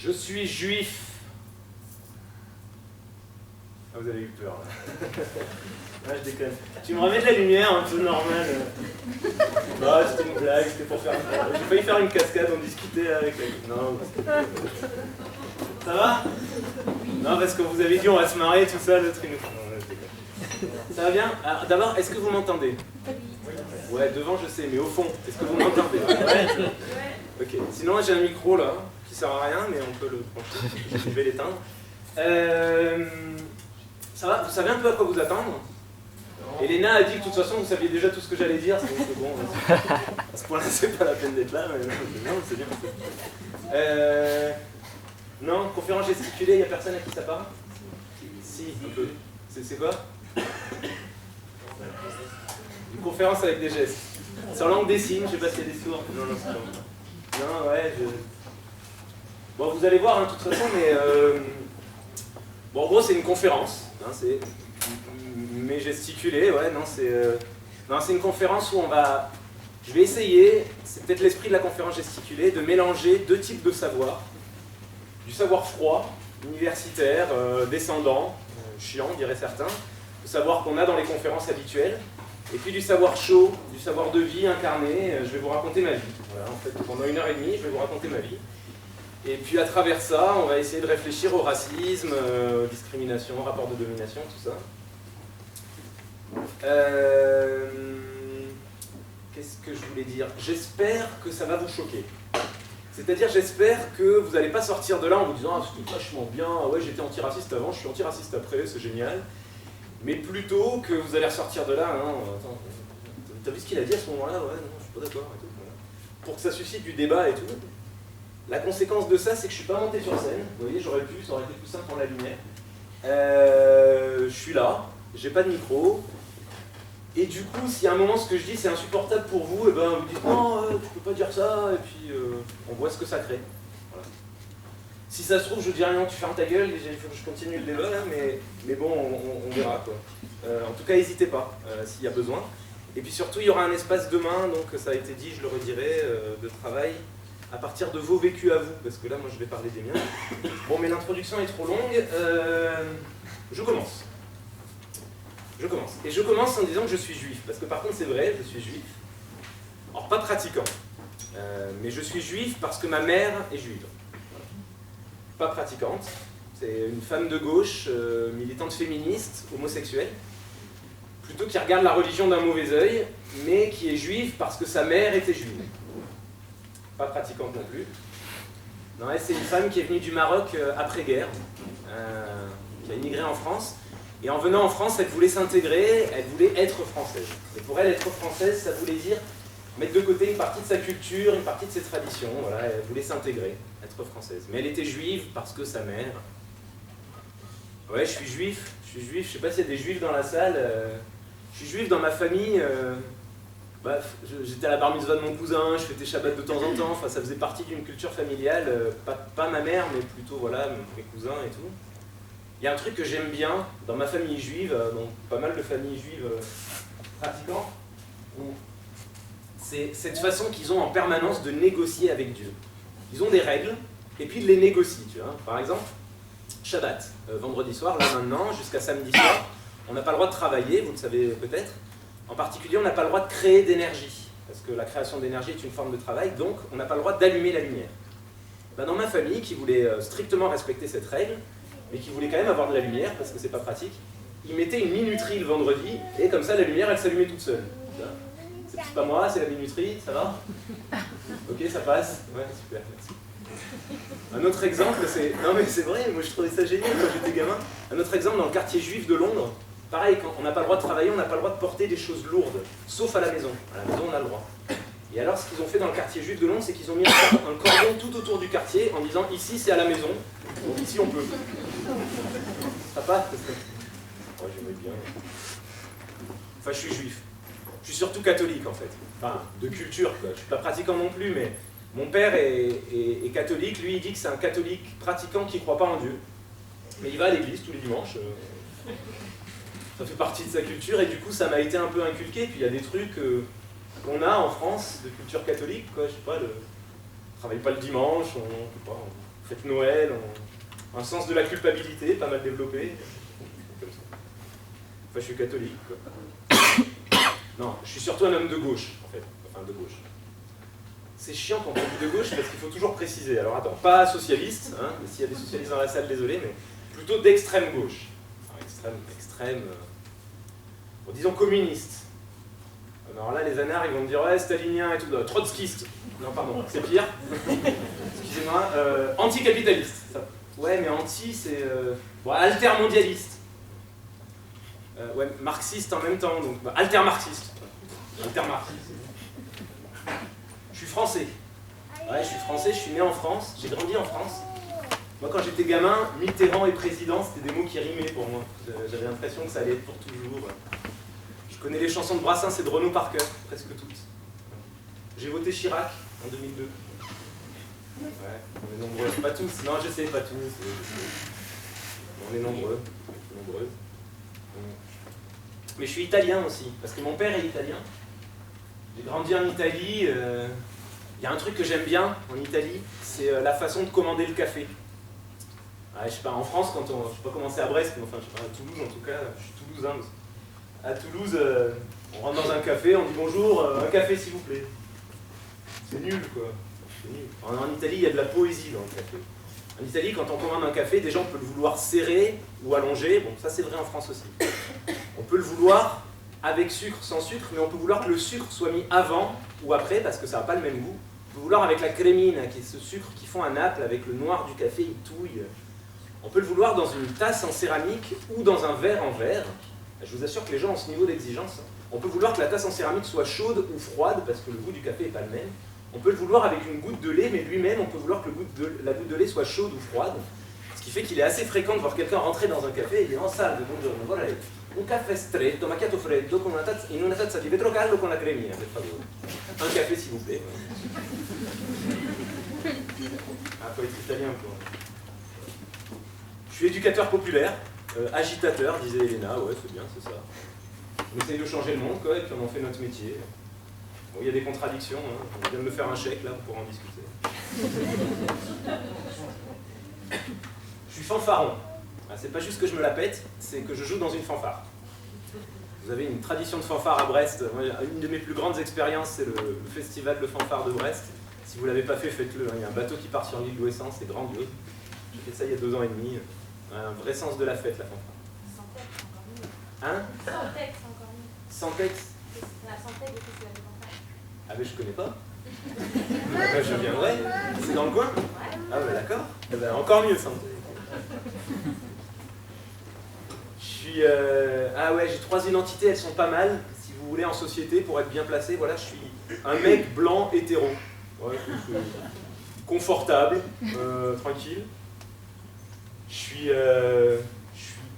Je suis juif. Ah, vous avez eu peur là. Ah, je déconne. Tu me remets de la lumière, un peu normal. Bah, c'était une blague, c'était pour faire. J'ai failli faire une cascade, on discutait avec. Non, ça va? Non, parce que vous avez dit on va se marrer, tout ça, l'autre il nous. Non, je déconne. Ça va bien? Alors, d'abord, est-ce que vous m'entendez? Ouais, devant je sais, mais au fond, est-ce que vous m'entendez? Ouais. Ok. Sinon, j'ai un micro là, qui sert à rien, mais on peut le brancher. Je vais l'éteindre. Ça va? Vous savez un peu à quoi vous attendre? Elena a dit que de toute façon vous saviez déjà tout ce que j'allais dire, donc c'est bon. À ce point-là, c'est pas la peine d'être là, mais non, c'est bien. Non, conférence gesticulée, il n'y a personne à qui ça parle? Si, un peu. C'est quoi? Une conférence avec des gestes. C'est en langue des signes, je sais pas s'il y a des sourds. Non, non, c'est bon. Non, ouais, Bon, vous allez voir, hein, de toute façon, mais... Bon, en gros, c'est une conférence. Hein, c'est... Mais gesticulé, ouais, non, c'est une conférence où on va... Je vais essayer, c'est peut-être l'esprit de la conférence gesticulée, de mélanger deux types de savoir. Du savoir froid, universitaire, descendant, chiant, diraient certains, le savoir qu'on a dans les conférences habituelles, et puis du savoir chaud, du savoir de vie incarné, je vais vous raconter ma vie. Voilà, en fait, pendant 1h30, je vais vous raconter ma vie. Et puis à travers ça, on va essayer de réfléchir au racisme, discrimination, rapport de domination, tout ça. Qu'est-ce que je voulais dire? J'espère que ça va vous choquer. C'est-à-dire, j'espère que vous n'allez pas sortir de là en vous disant « Ah, c'était vachement bien, ouais, j'étais antiraciste avant, je suis antiraciste après, c'est génial. » Mais plutôt que vous allez ressortir de là, hein, attends, t'as vu ce qu'il a dit à ce moment-là? Ouais, non, je suis pas d'accord. Et tout, voilà. Pour que ça suscite du débat et tout. La conséquence de ça, c'est que je suis pas monté sur scène. Vous voyez, j'aurais pu, ça aurait été plus simple pour la lumière. Je suis là, j'ai pas de micro. Et du coup, si à un moment ce que je dis c'est insupportable pour vous, et ben vous dites non, tu peux pas dire ça, et puis on voit ce que ça crée. Voilà. Si ça se trouve, je dis rien, tu fermes ta gueule, il faut que je continue le débat là, mais bon, on verra quoi. En tout cas, n'hésitez pas s'il y a besoin. Et puis surtout, il y aura un espace demain, donc ça a été dit, je le redirai, de travail à partir de vos vécus à vous, parce que là, moi je vais parler des miens. Bon, mais l'introduction est trop longue, je commence. Et je commence en disant que je suis juif, parce que par contre c'est vrai, je suis juif. Alors pas pratiquant, mais je suis juif parce que ma mère est juive. Pas pratiquante, c'est une femme de gauche, militante féministe, homosexuelle, plutôt qui regarde la religion d'un mauvais œil, mais qui est juive parce que sa mère était juive. Pas pratiquante non plus. Non, elle, c'est une femme qui est venue du Maroc après-guerre, qui a immigré en France. Et en venant en France, elle voulait s'intégrer, elle voulait être française. Et pour elle, être française, ça voulait dire mettre de côté une partie de sa culture, une partie de ses traditions. Voilà, elle voulait s'intégrer, être française. Mais elle était juive parce que sa mère... Ouais, je suis juif, je sais pas s'il y a des juifs dans la salle. Je suis juif dans ma famille. J'étais à la bar mitzvah de mon cousin, je fêtais Shabbat de temps en temps. Enfin, ça faisait partie d'une culture familiale. Pas ma mère, mais plutôt voilà, mes cousins et tout. Il y a un truc que j'aime bien dans ma famille juive, donc pas mal de familles juives pratiquantes, c'est cette façon qu'ils ont en permanence de négocier avec Dieu. Ils ont des règles, et puis ils les négocient, tu vois. Par exemple, Shabbat, vendredi soir, là maintenant, jusqu'à samedi soir, on n'a pas le droit de travailler, vous le savez peut-être. En particulier, on n'a pas le droit de créer d'énergie, parce que la création d'énergie est une forme de travail, donc on n'a pas le droit d'allumer la lumière. Ben, dans ma famille, qui voulait strictement respecter cette règle, mais qui voulait quand même avoir de la lumière, parce que c'est pas pratique, ils mettaient une minuterie le vendredi, et comme ça la lumière elle s'allumait toute seule. C'est pas moi, c'est la minuterie, ça va? Ok, ça passe? Ouais, super, merci. Un autre exemple, c'est... Non mais c'est vrai, moi je trouvais ça génial quand j'étais gamin. Un autre exemple, dans le quartier juif de Londres, pareil, quand on n'a pas le droit de travailler, on n'a pas le droit de porter des choses lourdes, sauf à la maison. À la maison on a le droit. Et alors ce qu'ils ont fait dans le quartier juif de Londres, c'est qu'ils ont mis un cordon tout autour du quartier en disant ici c'est à la maison, donc ici on peut. Ça passe? Oh, j'aimais bien. Enfin, je suis juif. Je suis surtout catholique en fait. Enfin, de culture quoi. Je suis pas pratiquant non plus, mais mon père est catholique. Lui, il dit que c'est un catholique pratiquant qui ne croit pas en Dieu. Mais il va à l'église tous les dimanches. Ça fait partie de sa culture et du coup, ça m'a été un peu inculqué. Puis il y a des trucs qu'on a en France de culture catholique, quoi. Je sais pas, on travaille pas le dimanche, on peut pas. fête Noël, un sens de la culpabilité, pas mal développé. Comme ça. Enfin, je suis catholique, quoi. Non, je suis surtout un homme de gauche, en fait. Enfin, de gauche. C'est chiant quand on dit de gauche parce qu'il faut toujours préciser. Alors attends, pas socialiste, hein, s'il y a des socialistes dans la salle, désolé, mais plutôt d'extrême gauche. Enfin, extrême, bon, disons communiste. Alors là, les anards, ils vont me dire, ouais, stalinien et tout, trotskiste. Non, pardon, c'est pire. Excusez-moi, anticapitaliste. Ouais, mais anti, c'est... bon, altermondialiste. Ouais, marxiste en même temps, donc altermarxiste. Altermarxiste. Je suis français. Ouais, je suis français, je suis né en France, j'ai grandi en France. Moi, quand j'étais gamin, Mitterrand et président, c'était des mots qui rimaient pour moi. J'avais l'impression que ça allait être pour toujours. Je connais les chansons de Brassens et de Renaud par cœur, presque toutes. J'ai voté Chirac en 2002. Ouais, on est nombreux. Pas tous, non, je sais, pas tous. On est nombreux. Mais je suis italien aussi, parce que mon père est italien. J'ai grandi en Italie. Il y a un truc que j'aime bien en Italie, c'est la façon de commander le café. Ouais, je sais pas, en France, quand on... Je sais pas comment c'est à Brest, mais enfin, je sais pas, à Toulouse en tout cas, je suis toulousain. À Toulouse, on rentre dans un café, on dit bonjour, un café s'il vous plaît. C'est nul, quoi. C'est nul. En Italie, il y a de la poésie dans le café. En Italie, quand on commande un café, des gens peuvent le vouloir serré ou allongé. Bon, ça c'est vrai en France aussi. On peut le vouloir avec sucre, sans sucre, mais on peut vouloir que le sucre soit mis avant ou après, parce que ça n'a pas le même goût. On peut vouloir avec la crémine, qui est ce sucre qu'ils font à Naples, avec le noir du café, il touille. On peut le vouloir dans une tasse en céramique ou dans un verre en verre. Je vous assure que les gens ont ce niveau d'exigence. On peut vouloir que la tasse en céramique soit chaude ou froide, parce que le goût du café n'est pas le même. On peut le vouloir avec une goutte de lait, mais lui-même, on peut vouloir que la goutte de lait soit chaude ou froide. Ce qui fait qu'il est assez fréquent de voir quelqu'un rentrer dans un café et dire « En salve, buongiorno, voilà, un caffè stretto, macchiato freddo, in una tazza di vetro caldo con la cremina, per favore. Un café, s'il vous plaît. » Ah, faut être italien, quoi. Je suis éducateur populaire, agitateur, disait Elena, ouais, c'est bien, c'est ça. On essaye de changer le monde, quoi, et puis on en fait notre métier. Bon, il y a des contradictions, hein. On vient de me faire un chèque, là, pour en discuter. Je suis fanfaron. C'est pas juste que je me la pète, c'est que je joue dans une fanfare. Vous avez une tradition de fanfare à Brest. Une de mes plus grandes expériences, c'est le festival de fanfare de Brest. Si vous ne l'avez pas fait, faites-le. Il y a un bateau qui part sur l'île d'Ouessant, c'est grandiose. J'ai fait ça il y a 2 ans et demi. Un vrai sens de la fête, la fanfare. Sans texte, c'est encore mieux. Hein? Sans texte, c'est encore mieux. Sans texte? La sans texte du festival de fanfare. Ah mais je connais pas. Je viendrai. C'est dans le coin? Ah bah d'accord. Eh ben, encore mieux, sans texte. Ah ouais, j'ai 3 identités, elles sont pas mal. Si vous voulez, en société, pour être bien placé, voilà, je suis un mec blanc hétéro. Ouais, confortable, tranquille. Je suis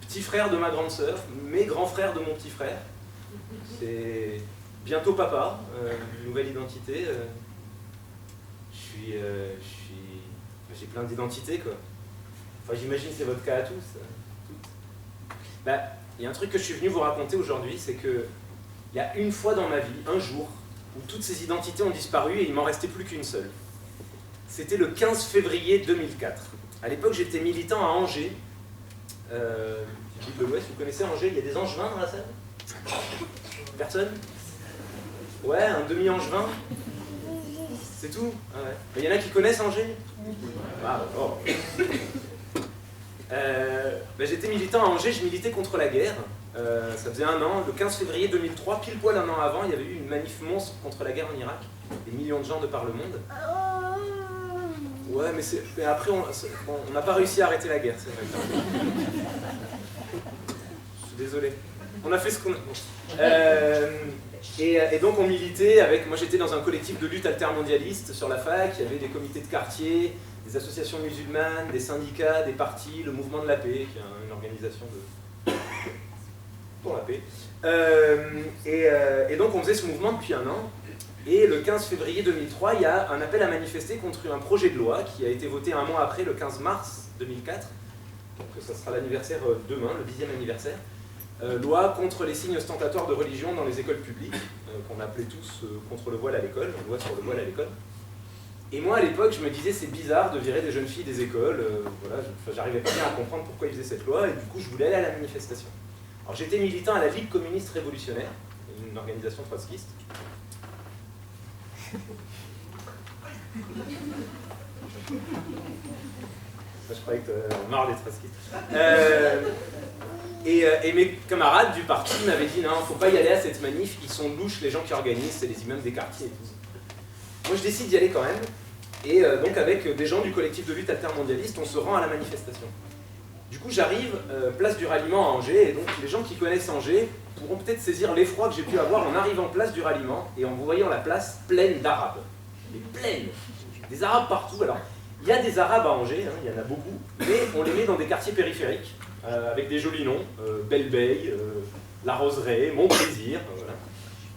petit frère de ma grande sœur, mais grand frère de mon petit frère. C'est bientôt papa, nouvelle identité. J'ai plein d'identités, quoi. Enfin, j'imagine que c'est votre cas à tous. Bah, il y a un truc que je suis venu vous raconter aujourd'hui, c'est que il y a une fois dans ma vie, un jour, où toutes ces identités ont disparu et il m'en restait plus qu'une seule. C'était le 15 février 2004. À l'époque, j'étais militant à Angers. Ville de l'Ouest, vous connaissez Angers? Il y a des angevins dans la salle? Personne? Ouais, un demi-angevin? C'est tout? Ah ouais. Il y en a qui connaissent Angers? Ah, d'accord. J'étais militant à Angers, je militais contre la guerre. Ça faisait 1 an, le 15 février 2003, pile poil 1 an avant, il y avait eu une manif monstre contre la guerre en Irak. Des millions de gens de par le monde. Ouais, mais après, on n'a pas réussi à arrêter la guerre, c'est vrai. Je suis désolé. On a fait ce qu'on a... Et donc on militait avec... Moi j'étais dans un collectif de lutte altermondialiste sur la fac, il y avait des comités de quartier, des associations musulmanes, des syndicats, des partis, le Mouvement de la Paix, qui est une organisation pour la paix. Et donc on faisait ce mouvement depuis 1 an. Et le 15 février 2003, il y a un appel à manifester contre un projet de loi qui a été voté 1 mois après, le 15 mars 2004. Donc ça sera l'anniversaire demain, le 10e anniversaire. Loi contre les signes ostentatoires de religion dans les écoles publiques, qu'on appelait tous contre le voile à l'école, loi sur le voile à l'école. Et moi, à l'époque, je me disais, c'est bizarre de virer des jeunes filles des écoles. Voilà, j'arrivais pas bien à comprendre pourquoi ils faisaient cette loi, et du coup, je voulais aller à la manifestation. Alors, j'étais militant à la Ligue communiste révolutionnaire, une organisation trotskiste. Je croyais que t'avais marre des trotskistes. Et mes camarades du parti m'avaient dit, non, faut pas y aller à cette manif, ils sont louches, les gens qui organisent, c'est les immeubles des quartiers et tout. Moi, je décide d'y aller quand même. Et donc avec des gens du collectif de lutte altermondialiste, on se rend à la manifestation. Du coup j'arrive, place du ralliement à Angers, et donc les gens qui connaissent Angers pourront peut-être saisir l'effroi que j'ai pu avoir en arrivant place du ralliement et en voyant la place pleine d'Arabes. Mais pleine. Des Arabes partout. Alors, il y a des Arabes à Angers, hein, il y en a beaucoup, mais on les met dans des quartiers périphériques, avec des jolis noms, Belle-Beille, La Roseraie, Montplaisir, voilà.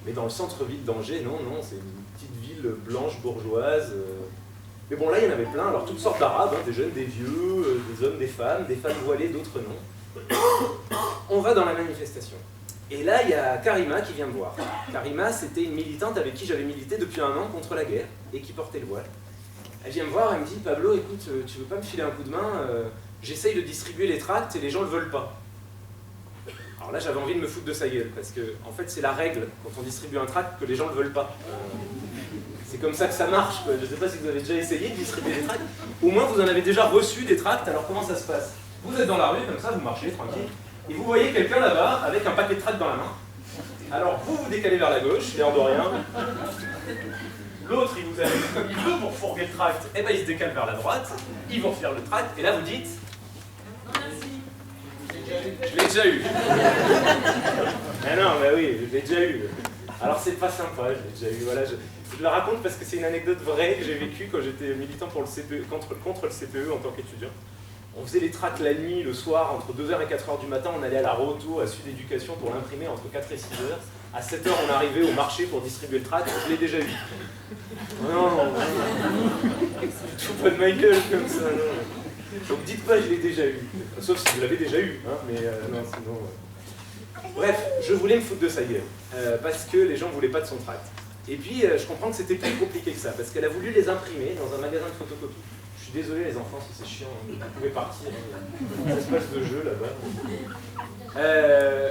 Mais dans le centre-ville d'Angers, non, c'est une petite ville blanche, bourgeoise. Mais bon, là, il y en avait plein, alors toutes sortes d'Arabes, hein, des jeunes, des vieux, des hommes, des femmes voilées, d'autres non. On va dans la manifestation. Et là, il y a Karima qui vient me voir. Karima, c'était une militante avec qui j'avais milité depuis 1 an contre la guerre, et qui portait le voile. Elle vient me voir, elle me dit, Pablo, écoute, tu veux pas me filer un coup de main, j'essaye de distribuer les tracts et les gens le veulent pas. Alors là, j'avais envie de me foutre de sa gueule, parce que, en fait, c'est la règle, quand on distribue un tract, que les gens le veulent pas. C'est comme ça que ça marche, quoi. Je ne sais pas si vous avez déjà essayé de distribuer des tracts. Au moins, vous en avez déjà reçu des tracts, alors comment ça se passe? Vous êtes dans la rue, comme ça, vous marchez, tranquille, et vous voyez quelqu'un là-bas, avec un paquet de tracts dans la main. Alors, vous vous décalez vers la gauche, l'air de rien. L'autre, il vous amène comme il veut pour fourguer le tract, et ben il se décale vers la droite, il vous refile le tract, et là, vous dites... Je l'ai déjà eu. Mais non, mais oui, je l'ai déjà eu. Alors c'est pas sympa, je l'ai déjà eu. Voilà, je la raconte parce que c'est une anecdote vraie que j'ai vécue quand j'étais militant pour le CPE, contre le CPE en tant qu'étudiant. On faisait les tracts la nuit, le soir, entre 2h et 4h du matin, on allait à la Roto, à Sud Éducation pour l'imprimer entre 4 et 6h. À 7h, on arrivait au marché pour distribuer le tract, je l'ai déjà eu. Non, je fous pas de ma gueule comme ça, non. Donc dites pas je l'ai déjà eu, sauf si vous l'avez déjà eu, hein, mais non, sinon... Bref, je voulais me foutre de sa gueule, parce que les gens voulaient pas de son tract. Et puis, je comprends que c'était plus compliqué que ça, parce qu'elle a voulu les imprimer dans un magasin de photocopie. Je suis désolé les enfants si c'est chiant, hein, vous pouvez partir, hein, ça se passe de jeu là-bas.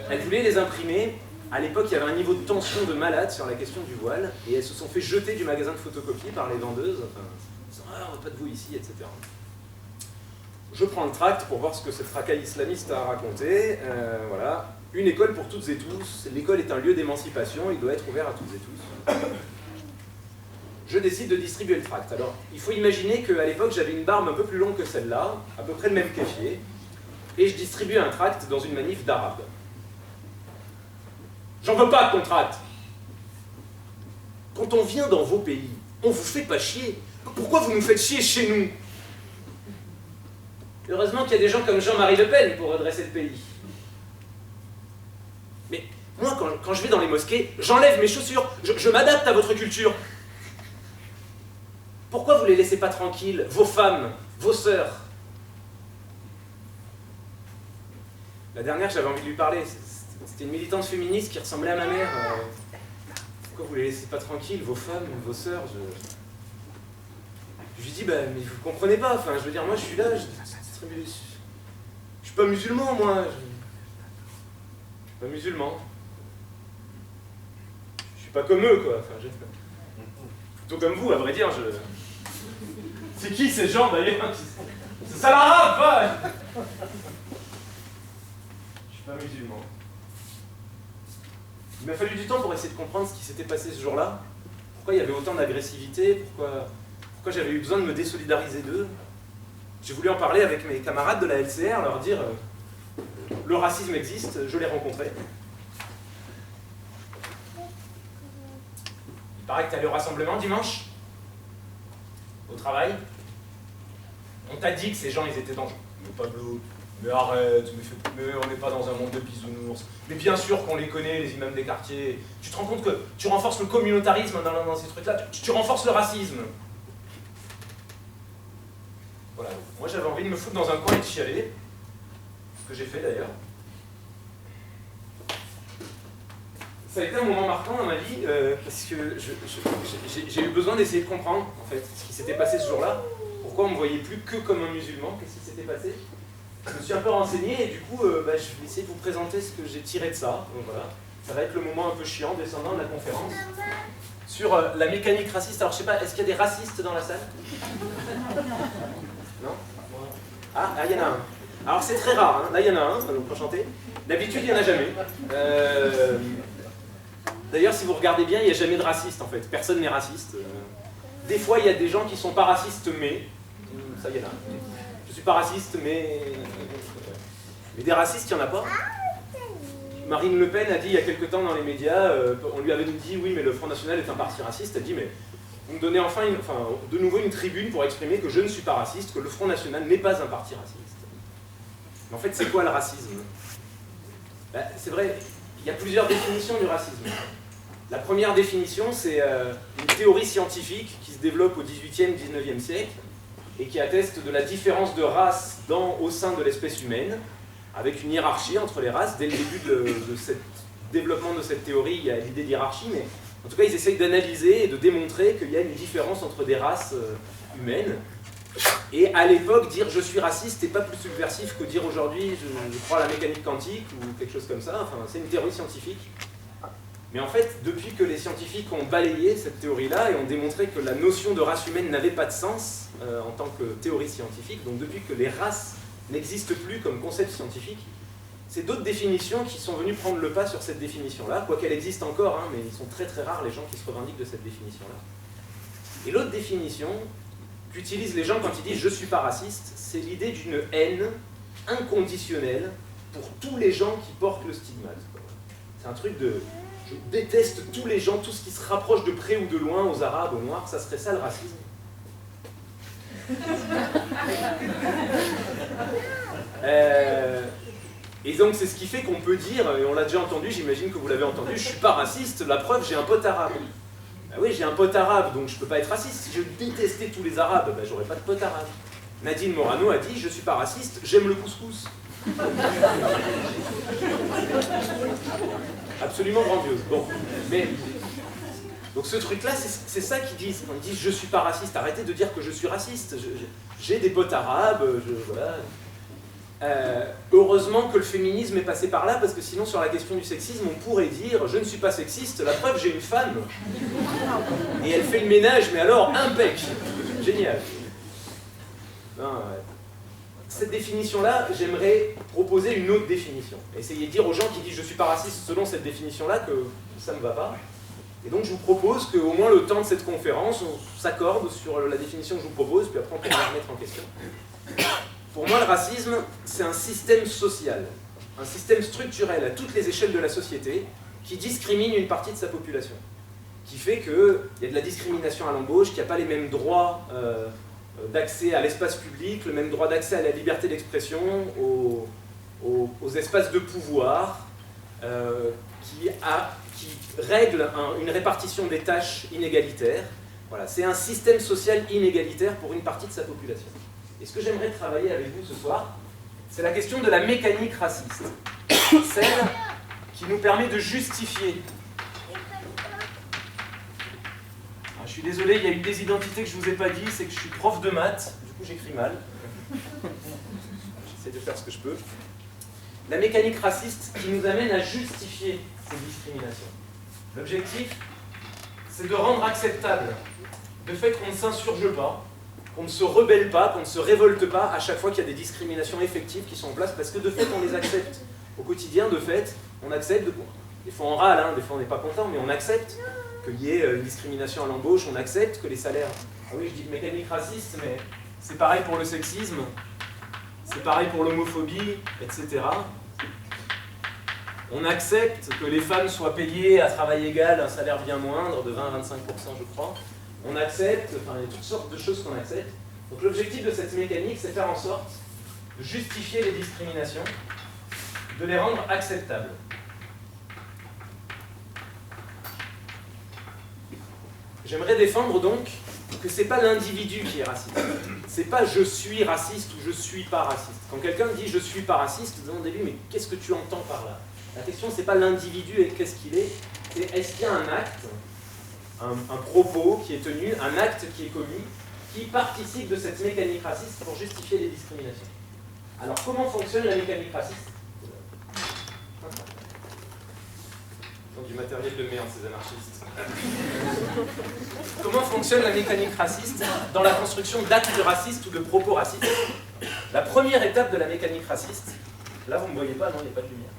Elle voulait les imprimer, à l'époque il y avait un niveau de tension de malade sur la question du voile, et elles se sont fait jeter du magasin de photocopie par les vendeuses, enfin, en disant « Ah, on n'a pas de vous ici », etc. Je prends le tract pour voir ce que cette racaille islamiste a raconté, voilà. Une école pour toutes et tous, l'école est un lieu d'émancipation, il doit être ouvert à toutes et tous. Je décide de distribuer le tract. Alors, il faut imaginer qu'à l'époque, j'avais une barbe un peu plus longue que celle-là, à peu près le même kéfier, et je distribue un tract dans une manif d'Arabes. J'en veux pas de ton tract. Quand on vient dans vos pays, on vous fait pas chier. Pourquoi vous nous faites chier chez nous? Heureusement qu'il y a des gens comme Jean-Marie Le Pen pour redresser le pays. Mais moi, quand je vais dans les mosquées, j'enlève mes chaussures, je m'adapte à votre culture. Pourquoi vous les laissez pas tranquilles, vos femmes, vos sœurs? La dernière, j'avais envie de lui parler, c'était une militante féministe qui ressemblait à ma mère. Pourquoi vous les laissez pas tranquilles, vos femmes, vos sœurs? Je lui dis, bah, mais vous comprenez pas, enfin, je veux dire, moi je suis là, je suis pas musulman, moi. Je suis pas musulman. Je suis pas comme eux, quoi. Enfin, plutôt comme vous, à vrai dire. C'est qui ces gens, d'ailleurs? C'est ça l'arabe, pas? Je suis pas musulman. Il m'a fallu du temps pour essayer de comprendre ce qui s'était passé ce jour-là. Pourquoi il y avait autant d'agressivité, pourquoi j'avais eu besoin de me désolidariser d'eux. J'ai voulu en parler avec mes camarades de la LCR, leur dire le racisme existe, je l'ai rencontré. Il paraît que tu es allé au rassemblement dimanche, au travail. On t'a dit que ces gens, ils étaient dangereux. Mais Pablo, mais arrête, mais on n'est pas dans un monde de bisounours. Mais bien sûr qu'on les connaît, les imams des quartiers. Tu te rends compte que tu renforces le communautarisme dans ces trucs-là, tu renforces le racisme. Voilà, moi j'avais envie de me foutre dans un coin et de chialer, ce que j'ai fait d'ailleurs. ça a été un moment marquant dans ma vie parce que j'ai eu besoin d'essayer de comprendre en fait ce qui s'était passé ce jour-là. Pourquoi on ne me voyait plus que comme un musulman? Qu'est-ce qui s'était passé? Je me suis un peu renseigné et du coup, je vais essayer de vous présenter ce que j'ai tiré de ça. Donc voilà, ça va être le moment un peu chiant descendant de la conférence sur la mécanique raciste. Alors je sais pas, est-ce qu'il y a des racistes dans la salle? Non? Ah, il y en a un. Alors c'est très rare, hein. Là il y en a un, donc enchanté. D'habitude il n'y en a jamais. D'ailleurs si vous regardez bien, il n'y a jamais de raciste en fait. Personne n'est raciste. Des fois il y a des gens qui sont pas racistes mais... Ça y en a. Je suis pas raciste mais des racistes il n'y en a pas. Marine Le Pen a dit il y a quelque temps dans les médias, on lui avait dit oui mais le Front National est un parti raciste. Elle a dit mais vous me donnez de nouveau une tribune pour exprimer que je ne suis pas raciste, que le Front National n'est pas un parti raciste. Mais en fait, c'est quoi le racisme? C'est vrai, il y a plusieurs définitions du racisme. La première définition, c'est une théorie scientifique qui se développe au XVIIIe, XIXe siècle et qui atteste de la différence de race au sein de l'espèce humaine, avec une hiérarchie entre les races. Dès le début de ce développement de cette théorie, il y a l'idée d'hiérarchie, mais en tout cas, ils essayent d'analyser et de démontrer qu'il y a une différence entre des races humaines. Et à l'époque, dire je suis raciste n'est pas plus subversif que dire aujourd'hui je crois à la mécanique quantique ou quelque chose comme ça. Enfin, c'est une théorie scientifique. Mais en fait, depuis que les scientifiques ont balayé cette théorie-là et ont démontré que la notion de race humaine n'avait pas de sens en tant que théorie scientifique, donc depuis que les races n'existent plus comme concept scientifique, c'est d'autres définitions qui sont venues prendre le pas sur cette définition-là, quoiqu'elle existe encore, hein, mais ils sont très très rares les gens qui se revendiquent de cette définition-là. Et l'autre définition qu'utilisent les gens quand ils disent « je ne suis pas raciste », c'est l'idée d'une haine inconditionnelle pour tous les gens qui portent le stigmate. C'est un truc de « je déteste tous les gens, tout ce qui se rapproche de près ou de loin aux Arabes, aux Noirs », ça serait ça le racisme. Et donc c'est ce qui fait qu'on peut dire, et on l'a déjà entendu, j'imagine que vous l'avez entendu, je suis pas raciste, la preuve j'ai un pote arabe. Ben oui, j'ai un pote arabe, donc je peux pas être raciste. Si je détestais tous les arabes, ben j'aurais pas de pote arabe. Nadine Morano a dit, je suis pas raciste, j'aime le couscous. Absolument grandiose. Bon, mais... Donc ce truc-là, c'est ça qu'ils disent. Quand ils disent je suis pas raciste, arrêtez de dire que je suis raciste. J'ai des potes arabes, voilà. Heureusement que le féminisme est passé par là, parce que sinon sur la question du sexisme, on pourrait dire je ne suis pas sexiste, la preuve j'ai une femme. Et elle fait le ménage, mais alors impec. Génial. Non, cette définition-là, j'aimerais proposer une autre définition. Essayer de dire aux gens qui disent je suis pas raciste selon cette définition-là que ça ne va pas. Et donc je vous propose qu'au moins le temps de cette conférence, on s'accorde sur la définition que je vous propose, puis après on peut la remettre en question. Pour moi, le racisme, c'est un système social, un système structurel à toutes les échelles de la société qui discrimine une partie de sa population. Qui fait qu'il y a de la discrimination à l'embauche, qu'il n'y a pas les mêmes droits d'accès à l'espace public, le même droit d'accès à la liberté d'expression, aux espaces de pouvoir, qui règle une répartition des tâches inégalitaires. Voilà, c'est un système social inégalitaire pour une partie de sa population. Et ce que j'aimerais travailler avec vous ce soir, c'est la question de la mécanique raciste. Celle qui nous permet de justifier. Alors, je suis désolé, il y a une des identités que je ne vous ai pas dit, c'est que je suis prof de maths, du coup j'écris mal. J'essaie de faire ce que je peux. La mécanique raciste qui nous amène à justifier ces discriminations. L'objectif, c'est de rendre acceptable le fait qu'on ne s'insurge pas, qu'on ne se rebelle pas, qu'on ne se révolte pas à chaque fois qu'il y a des discriminations effectives qui sont en place, parce que de fait on les accepte. Au quotidien, de fait, on accepte, des fois on râle, hein, des fois on n'est pas content, mais on accepte qu'il y ait une discrimination à l'embauche, on accepte que les salaires... Ah oui, je dis mécanique raciste, mais c'est pareil pour le sexisme, c'est pareil pour l'homophobie, etc. On accepte que les femmes soient payées à travail égal un salaire bien moindre, de 20 à 25% je crois. On accepte, enfin il y a toutes sortes de choses qu'on accepte. Donc l'objectif de cette mécanique, c'est faire en sorte de justifier les discriminations, de les rendre acceptables. J'aimerais défendre donc que c'est pas l'individu qui est raciste. C'est pas je suis raciste ou je suis pas raciste. Quand quelqu'un dit je suis pas raciste, vous demandez-lui mais qu'est-ce que tu entends par là? La question c'est pas l'individu et qu'est-ce qu'il est, c'est est-ce qu'il y a un acte, un propos qui est tenu, un acte qui est commis, qui participe de cette mécanique raciste pour justifier les discriminations. Alors comment fonctionne la mécanique raciste? Ils ont du matériel de merde, ces anarchistes. Comment fonctionne la mécanique raciste dans la construction d'actes racistes ou de propos racistes? La première étape de la mécanique raciste, là vous ne me voyez pas, non, il n'y a pas de lumière,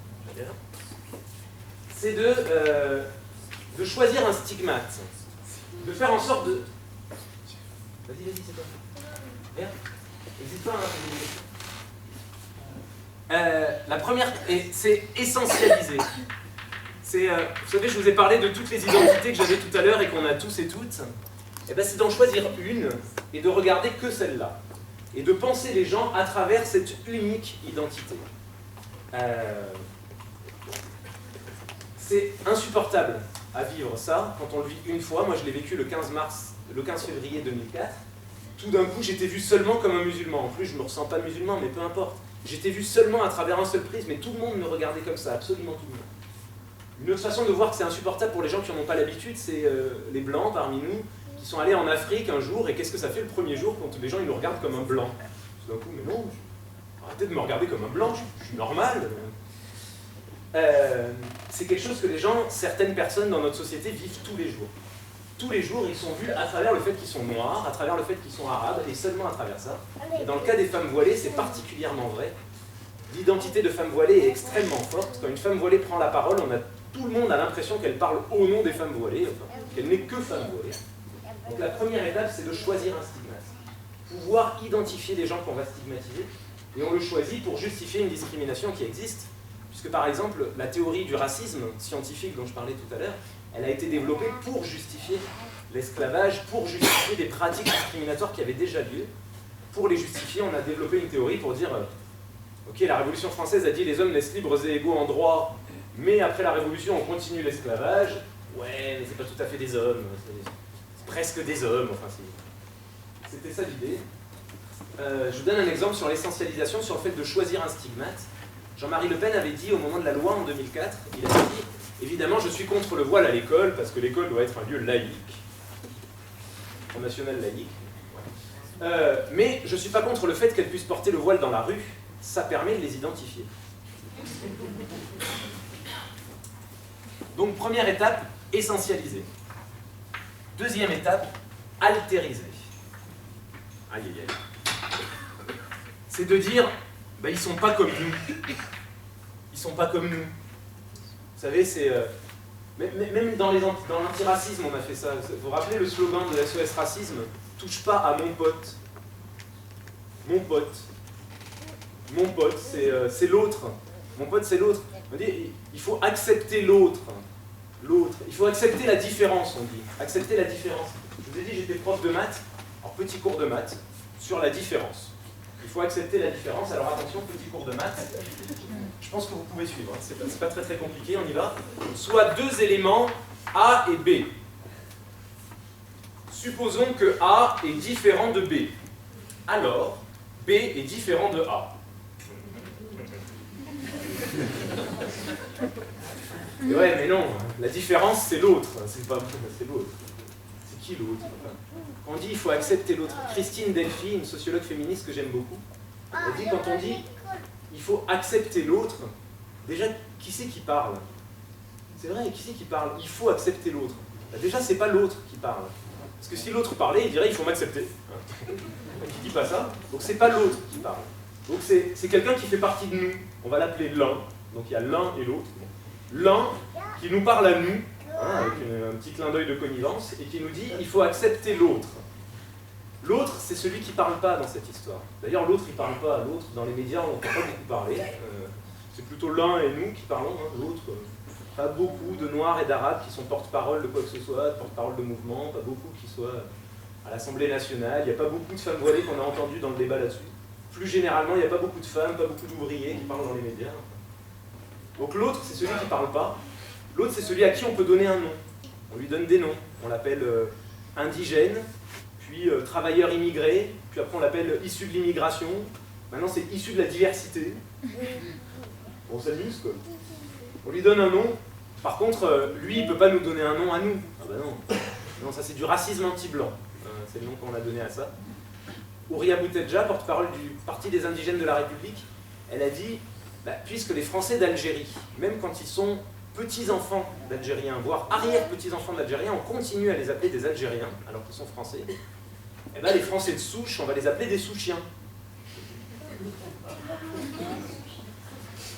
c'est de choisir un stigmate, de faire en sorte de... Vas-y, c'est toi. Merde. N'hésite pas, la première, et c'est essentialiser. Vous savez, je vous ai parlé de toutes les identités que j'avais tout à l'heure et qu'on a tous et toutes. Et ben, c'est d'en choisir une et de regarder que celle-là. Et de penser les gens à travers cette unique identité. C'est insupportable à vivre ça quand on le vit une fois. Moi, je l'ai vécu le 15 février 2004. Tout d'un coup, j'étais vu seulement comme un musulman. En plus, je ne me ressens pas musulman, mais peu importe. J'étais vu seulement à travers un seul prisme, et tout le monde me regardait comme ça, absolument tout le monde. Une autre façon de voir que c'est insupportable pour les gens qui n'en ont pas l'habitude, c'est les blancs parmi nous qui sont allés en Afrique un jour, et qu'est-ce que ça fait le premier jour quand les gens ils nous regardent comme un blanc? Tout d'un coup, mais non, arrêtez de me regarder comme un blanc, je suis normal. C'est quelque chose que les gens, certaines personnes dans notre société vivent tous les jours. Tous les jours, ils sont vus à travers le fait qu'ils sont noirs, à travers le fait qu'ils sont arabes, et seulement à travers ça. Et dans le cas des femmes voilées, c'est particulièrement vrai. L'identité de femme voilée est extrêmement forte. Quand une femme voilée prend la parole, tout le monde a l'impression qu'elle parle au nom des femmes voilées, enfin, qu'elle n'est que femme voilée. Donc la première étape, c'est de choisir un stigmate. Pouvoir identifier les gens qu'on va stigmatiser, et on le choisit pour justifier une discrimination qui existe. Puisque par exemple, la théorie du racisme scientifique dont je parlais tout à l'heure, elle a été développée pour justifier l'esclavage, pour justifier des pratiques discriminatoires qui avaient déjà lieu. Pour les justifier, on a développé une théorie pour dire ok, la Révolution française a dit les hommes naissent libres et égaux en droit, mais après la Révolution, on continue l'esclavage. Ouais, mais c'est pas tout à fait des hommes, c'est presque des hommes, enfin c'était ça l'idée. Je vous donne un exemple sur l'essentialisation, sur le fait de choisir un stigmate. Jean-Marie Le Pen avait dit au moment de la loi en 2004, il a dit « Évidemment, je suis contre le voile à l'école, parce que l'école doit être un lieu laïque. » Front National laïque. Mais je ne suis pas contre le fait qu'elle puisse porter le voile dans la rue, ça permet de les identifier. Donc, première étape, essentialiser. Deuxième étape, altériser. Aïe, aïe, aïe. C'est de dire, ben, ils ne sont pas comme nous. Ils ne sont pas comme nous. Vous savez, c'est... même dans l'antiracisme, on a fait ça. Vous vous rappelez le slogan de SOS Racisme? Touche pas à mon pote. Mon pote. Mon pote, c'est l'autre. Mon pote, c'est l'autre. On dit, il faut accepter l'autre. L'autre. Il faut accepter la différence, on dit. Accepter la différence. Je vous ai dit, j'étais prof de maths. Alors, petit cours de maths sur la différence. Il faut accepter la différence. Alors, attention, petit cours de maths. Je pense que vous pouvez suivre. Hein. C'est pas très très compliqué, on y va. Soit deux éléments, A et B. Supposons que A est différent de B. Alors, B est différent de A. Et ouais, mais non, la différence c'est l'autre, c'est pas c'est l'autre. C'est qui l'autre? On dit il faut accepter l'autre. Christine Delphi, une sociologue féministe que j'aime beaucoup, elle dit quand on dit il faut accepter l'autre, déjà qui c'est qui parle? C'est vrai, qui c'est qui parle? Il faut accepter l'autre. Déjà c'est pas l'autre qui parle. Parce que si l'autre parlait, il dirait il faut m'accepter. Il dit pas ça, donc c'est pas l'autre qui parle. Donc c'est quelqu'un qui fait partie de nous. On va l'appeler l'un. Donc il y a l'un et l'autre. L'un qui nous parle à nous, hein, avec un petit clin d'œil de connivence, et qui nous dit il faut accepter l'autre. L'autre, c'est celui qui ne parle pas dans cette histoire. D'ailleurs, l'autre, il ne parle pas. L'autre, dans les médias, on n'entend pas beaucoup parler. C'est plutôt l'un et nous qui parlons. Hein. L'autre, pas beaucoup de Noirs et d'Arabes qui sont porte-parole de quoi que ce soit, porte-parole de mouvement, pas beaucoup qui soient à l'Assemblée nationale. Il n'y a pas beaucoup de femmes voilées qu'on a entendues dans le débat là-dessus. Plus généralement, il n'y a pas beaucoup de femmes, pas beaucoup d'ouvriers qui parlent dans les médias. Donc l'autre, c'est celui qui ne parle pas. L'autre, c'est celui à qui on peut donner un nom. On lui donne des noms. On l'appelle indigène, puis travailleur immigré, puis après on l'appelle issu de l'immigration. Maintenant, c'est issu de la diversité. On s'amuse, quoi. On lui donne un nom, Par contre, lui, il ne peut pas nous donner un nom à nous. Ah bah non, non, ça c'est du racisme anti-blanc. C'est le nom qu'on a donné à ça. Ouria Boutedja, porte-parole du Parti des indigènes de la République, elle a dit, puisque les Français d'Algérie, même quand ils sont petits-enfants d'Algériens, voire arrière-petits-enfants d'Algériens, on continue à les appeler des Algériens, alors qu'ils sont Français, et bien les Français de souche, on va les appeler des souchiens.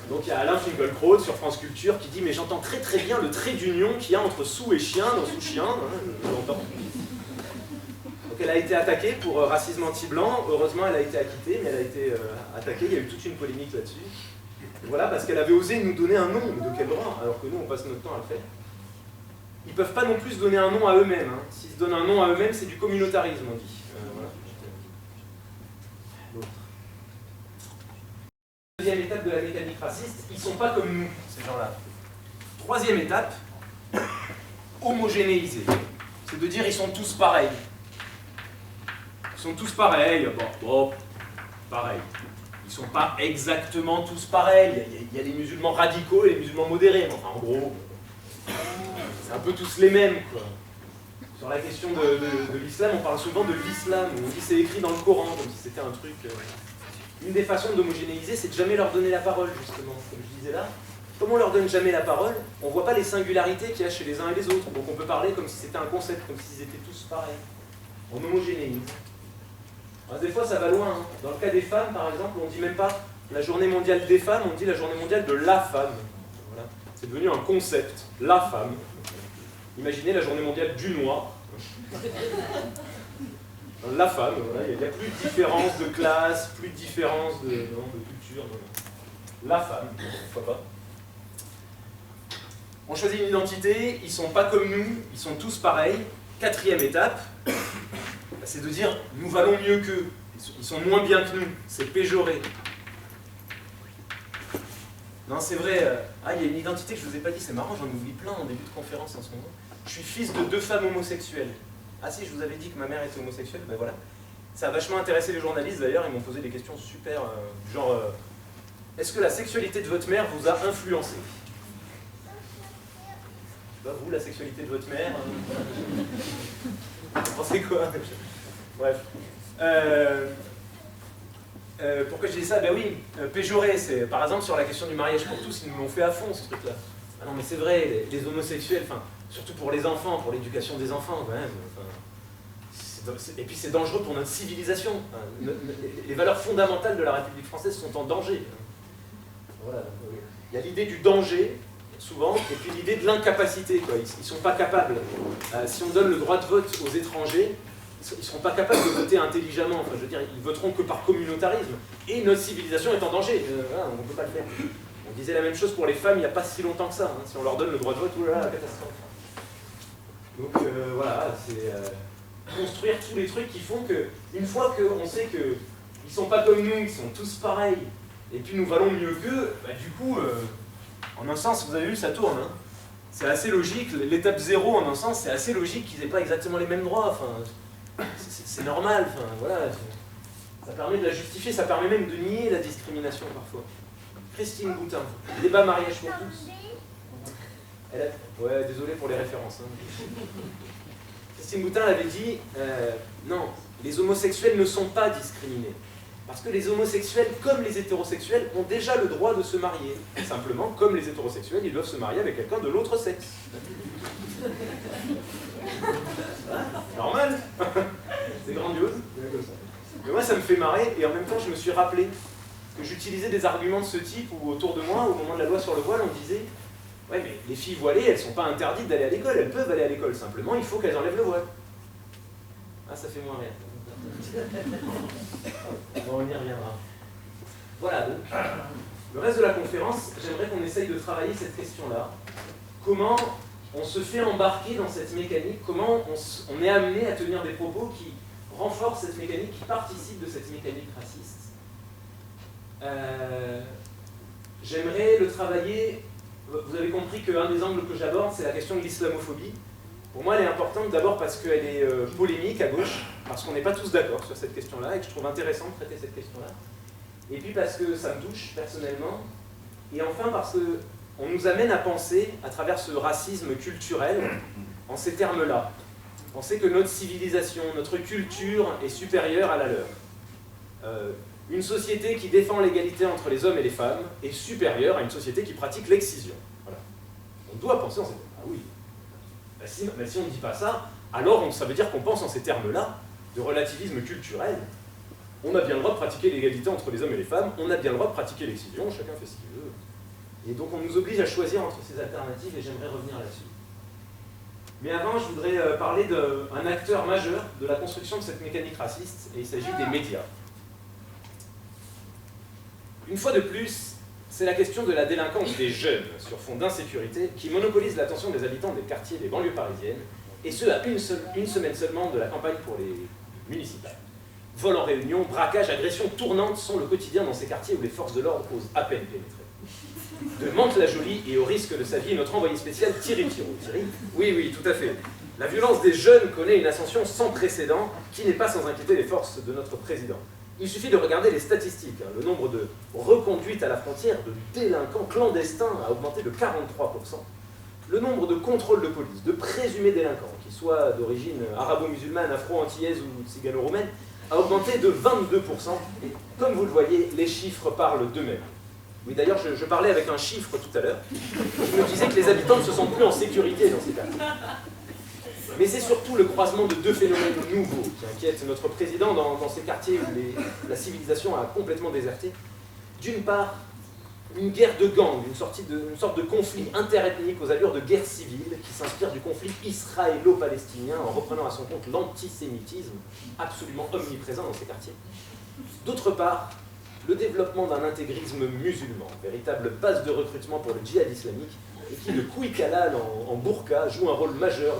Donc il y a Alain Finkielkraut sur France Culture qui dit « Mais j'entends très très bien le trait d'union qu'il y a entre sous et chien dans sous-chien. » Donc elle a été attaquée pour racisme anti-blanc. Heureusement, elle a été acquittée, mais elle a été attaquée. Il y a eu toute une polémique là-dessus. Voilà, parce qu'elle avait osé nous donner un nom. Mais de quel droit? Alors que nous, on passe notre temps à le faire. Ils ne peuvent pas non plus se donner un nom à eux-mêmes. Hein. S'ils se donnent un nom à eux-mêmes, c'est du communautarisme, on dit. Voilà. L'autre. Deuxième étape de la mécanique raciste, ils ne sont pas comme nous, ces gens-là. Troisième étape, homogénéiser. C'est de dire ils sont tous pareils. Ils sont tous pareils, bon, pareil. Ils ne sont pas exactement tous pareils. Il y a les musulmans radicaux et les musulmans modérés. Enfin, en gros, c'est un peu tous les mêmes, quoi. Sur la question de l'islam, on parle souvent de l'islam. On dit c'est écrit dans le Coran, comme si c'était un truc... Une des façons d'homogénéiser, c'est de jamais leur donner la parole, justement. Comme je disais là, comme on leur donne jamais la parole, on ne voit pas les singularités qu'il y a chez les uns et les autres. Donc on peut parler comme si c'était un concept, comme s'ils étaient tous pareils. On homogénéise. Alors, des fois, ça va loin. Hein. Dans le cas des femmes, par exemple, on ne dit même pas la journée mondiale des femmes, on dit la journée mondiale de la femme. Voilà. C'est devenu un concept, la femme. Imaginez la journée mondiale du noir. La femme, voilà. Il n'y a plus de différence de classe, plus de différence de culture. La femme, pourquoi pas. On choisit une identité, ils ne sont pas comme nous, ils sont tous pareils. Quatrième étape, c'est de dire nous valons mieux qu'eux, ils sont moins bien que nous, c'est péjoré. Non, c'est vrai, il y a une identité que je ne vous ai pas dit, c'est marrant, j'en oublie plein en début de conférence en ce moment. Je suis fils de 2 femmes homosexuelles. Ah si, je vous avais dit que ma mère était homosexuelle, ben voilà. Ça a vachement intéressé les journalistes d'ailleurs, ils m'ont posé des questions super, genre, est-ce que la sexualité de votre mère vous a influencé? Bah, vous, la sexualité de votre mère, vous pensez quoi? Bref. Pourquoi je dis ça? Ben oui, péjoré, c'est par exemple sur la question du mariage pour tous, ils nous l'ont fait à fond ce truc-là. Ah non mais c'est vrai, les homosexuels, enfin, surtout pour les enfants, pour l'éducation des enfants quand même. Et puis c'est dangereux pour notre civilisation. Les valeurs fondamentales de la République française sont en danger. Voilà. Il y a l'idée du danger, souvent, et puis l'idée de l'incapacité. Ils ne sont pas capables. Si on donne le droit de vote aux étrangers, ils ne seront pas capables de voter intelligemment. Enfin, je veux dire, ils voteront que par communautarisme. Et notre civilisation est en danger. Voilà, on ne peut pas le faire. On disait la même chose pour les femmes il n'y a pas si longtemps que ça. Hein. Si on leur donne le droit de vote, oulala, la catastrophe. Donc voilà, c'est construire tous les trucs qui font que, une fois qu'on sait qu'ils ne sont pas comme nous, ils sont tous pareils, et puis nous valons mieux qu'eux, bah, du coup, en un sens, vous avez vu, ça tourne. Hein. C'est assez logique, l'étape 0, en un sens, c'est assez logique qu'ils n'aient pas exactement les mêmes droits. Enfin, c'est normal, enfin, voilà. Ça permet de la justifier, ça permet même de nier la discrimination parfois. Christine Boutin, débat mariage pour tous. Ouais, désolé pour les références. Hein. Christine Boutin avait dit non, les homosexuels ne sont pas discriminés. Parce que les homosexuels, comme les hétérosexuels, ont déjà le droit de se marier. Simplement, comme les hétérosexuels, ils doivent se marier avec quelqu'un de l'autre sexe. Normal. C'est grandiose. Mais moi, ça me fait marrer, et en même temps, je me suis rappelé que j'utilisais des arguments de ce type où, autour de moi, au moment de la loi sur le voile, on disait ouais, mais les filles voilées, elles ne sont pas interdites d'aller à l'école, elles peuvent aller à l'école, simplement, il faut qu'elles enlèvent le voile. Ah, ça fait moins rire. Bon, on y reviendra. Voilà, donc, le reste de la conférence, j'aimerais qu'on essaye de travailler cette question-là. Comment on se fait embarquer dans cette mécanique, comment on est amené à tenir des propos qui renforcent cette mécanique, qui participent de cette mécanique raciste. J'aimerais le travailler. Vous avez compris qu'un des angles que j'aborde, c'est la question de l'islamophobie. Pour moi, elle est importante d'abord parce qu'elle est polémique à gauche, parce qu'on n'est pas tous d'accord sur cette question-là, et que je trouve intéressant de traiter cette question-là. Et puis parce que ça me touche personnellement, et enfin parce on nous amène à penser, à travers ce racisme culturel, en ces termes-là. Penser que notre civilisation, notre culture est supérieure à la leur. Une société qui défend l'égalité entre les hommes et les femmes est supérieure à une société qui pratique l'excision. Voilà. On doit penser en ces termes. Ah oui. Mais si on ne dit pas ça, alors ça veut dire qu'on pense en ces termes-là, de relativisme culturel. On a bien le droit de pratiquer l'égalité entre les hommes et les femmes, on a bien le droit de pratiquer l'excision, chacun fait ce qu'il veut. Et donc on nous oblige à choisir entre ces alternatives et j'aimerais revenir là-dessus. Mais avant, je voudrais parler d'un acteur majeur de la construction de cette mécanique raciste, et il s'agit des médias. Une fois de plus, c'est la question de la délinquance des jeunes sur fond d'insécurité qui monopolise l'attention des habitants des quartiers des banlieues parisiennes, et ce à une semaine seulement de la campagne pour les municipales. Vols en réunion, braquages, agressions tournantes sont le quotidien dans ces quartiers où les forces de l'ordre osent à peine pénétrer. De Mantes-la-Jolie et au risque de sa vie, notre envoyé spécial Thierry Pirot. Thierry ? Oui, tout à fait. La violence des jeunes connaît une ascension sans précédent qui n'est pas sans inquiéter les forces de notre président. Il suffit de regarder les statistiques. Le nombre de reconduites à la frontière de délinquants clandestins a augmenté de 43%. Le nombre de contrôles de police, de présumés délinquants, qu'ils soient d'origine arabo-musulmane, afro-antillaise ou tzigano-roumaine, a augmenté de 22%. Et comme vous le voyez, les chiffres parlent d'eux-mêmes. Oui, d'ailleurs, je parlais avec un chiffre tout à l'heure. Je me disais que les habitants ne se sentent plus en sécurité dans ces quartiers. Mais c'est surtout le croisement de deux phénomènes nouveaux qui inquiètent notre président dans ces quartiers où la civilisation a complètement déserté. D'une part, une guerre de gang, une sorte de conflit interethnique aux allures de guerre civile qui s'inspire du conflit israélo-palestinien en reprenant à son compte l'antisémitisme absolument omniprésent dans ces quartiers. D'autre part, le développement d'un intégrisme musulman, véritable base de recrutement pour le djihad islamique, et qui, le Kouik Halal en burqa, joue un rôle majeur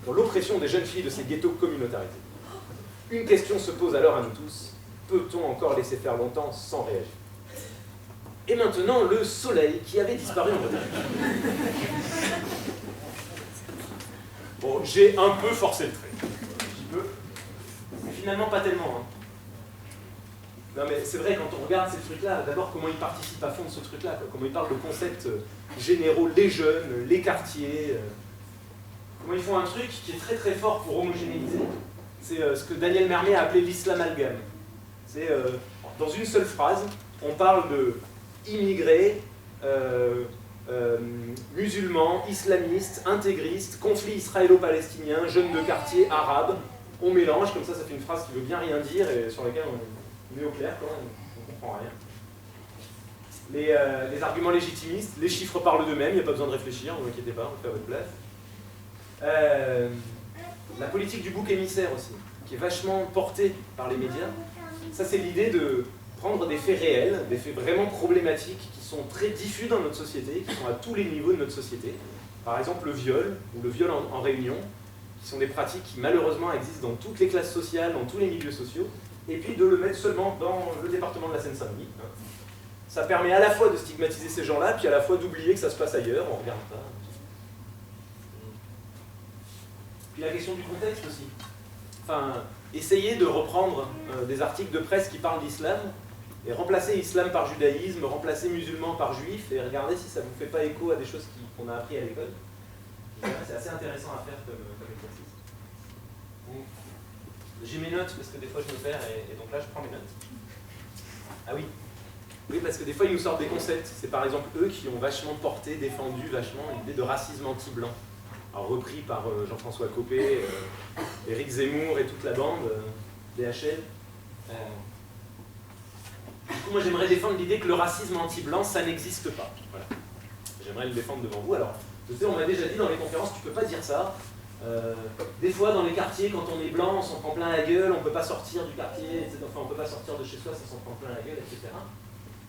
dans l'oppression des jeunes filles de ces ghettos communautarisés. Une question se pose alors à nous tous, peut-on encore laisser faire longtemps sans réagir ? Et maintenant, le soleil qui avait disparu en Bretagne. Bon, j'ai un peu forcé le trait, un petit peu, mais finalement pas tellement. Hein. Non mais c'est vrai, quand on regarde ces trucs-là, d'abord comment ils participent à fond de ce truc-là, comment ils parlent de concepts généraux, les jeunes, les quartiers, comment ils font un truc qui est très très fort pour homogénéiser. C'est ce que Daniel Mermet a appelé l'islamalgame. C'est dans une seule phrase, on parle de immigrés, musulmans, islamistes, intégristes, conflit israélo-palestinien, jeunes de quartier, arabes. On mélange, comme ça fait une phrase qui veut bien rien dire et sur laquelle on est au clair, on ne comprend rien. Les arguments légitimistes, les chiffres parlent d'eux-mêmes, il n'y a pas besoin de réfléchir, ne vous inquiétez pas, on fait à votre place. La politique du bouc émissaire aussi, qui est vachement portée par les médias. Ça, c'est l'idée de prendre des faits réels, des faits vraiment problématiques, qui sont très diffus dans notre société, qui sont à tous les niveaux de notre société. Par exemple, le viol, ou le viol en réunion, qui sont des pratiques qui malheureusement existent dans toutes les classes sociales, dans tous les milieux sociaux, et puis de le mettre seulement dans le département de la Seine-Saint-Denis. Ça permet à la fois de stigmatiser ces gens-là, puis à la fois d'oublier que ça se passe ailleurs, on regarde pas. Puis la question du contexte aussi. Enfin, essayer de reprendre des articles de presse qui parlent d'islam, et remplacer islam par judaïsme, remplacer musulman par juif, et regarder si ça ne vous fait pas écho à des choses qu'on a appris à l'école. C'est assez intéressant à faire comme exercice. J'ai mes notes parce que des fois je me perds et donc là je prends mes notes. Ah oui. Oui, parce que des fois ils nous sortent des concepts. C'est par exemple eux qui ont vachement porté, défendu vachement l'idée de racisme anti-blanc. Alors repris par Jean-François Copé, Éric Zemmour et toute la bande, DHL. Du coup, moi j'aimerais défendre l'idée que le racisme anti-blanc, ça n'existe pas. Voilà. J'aimerais le défendre devant vous. Alors, je sais, on m'a déjà dit dans les conférences, tu peux pas dire ça. Des fois, dans les quartiers, quand on est blanc, on s'en prend plein la gueule, on ne peut pas sortir du quartier, enfin, on ne peut pas sortir de chez soi, ça s'en prend plein la gueule, etc.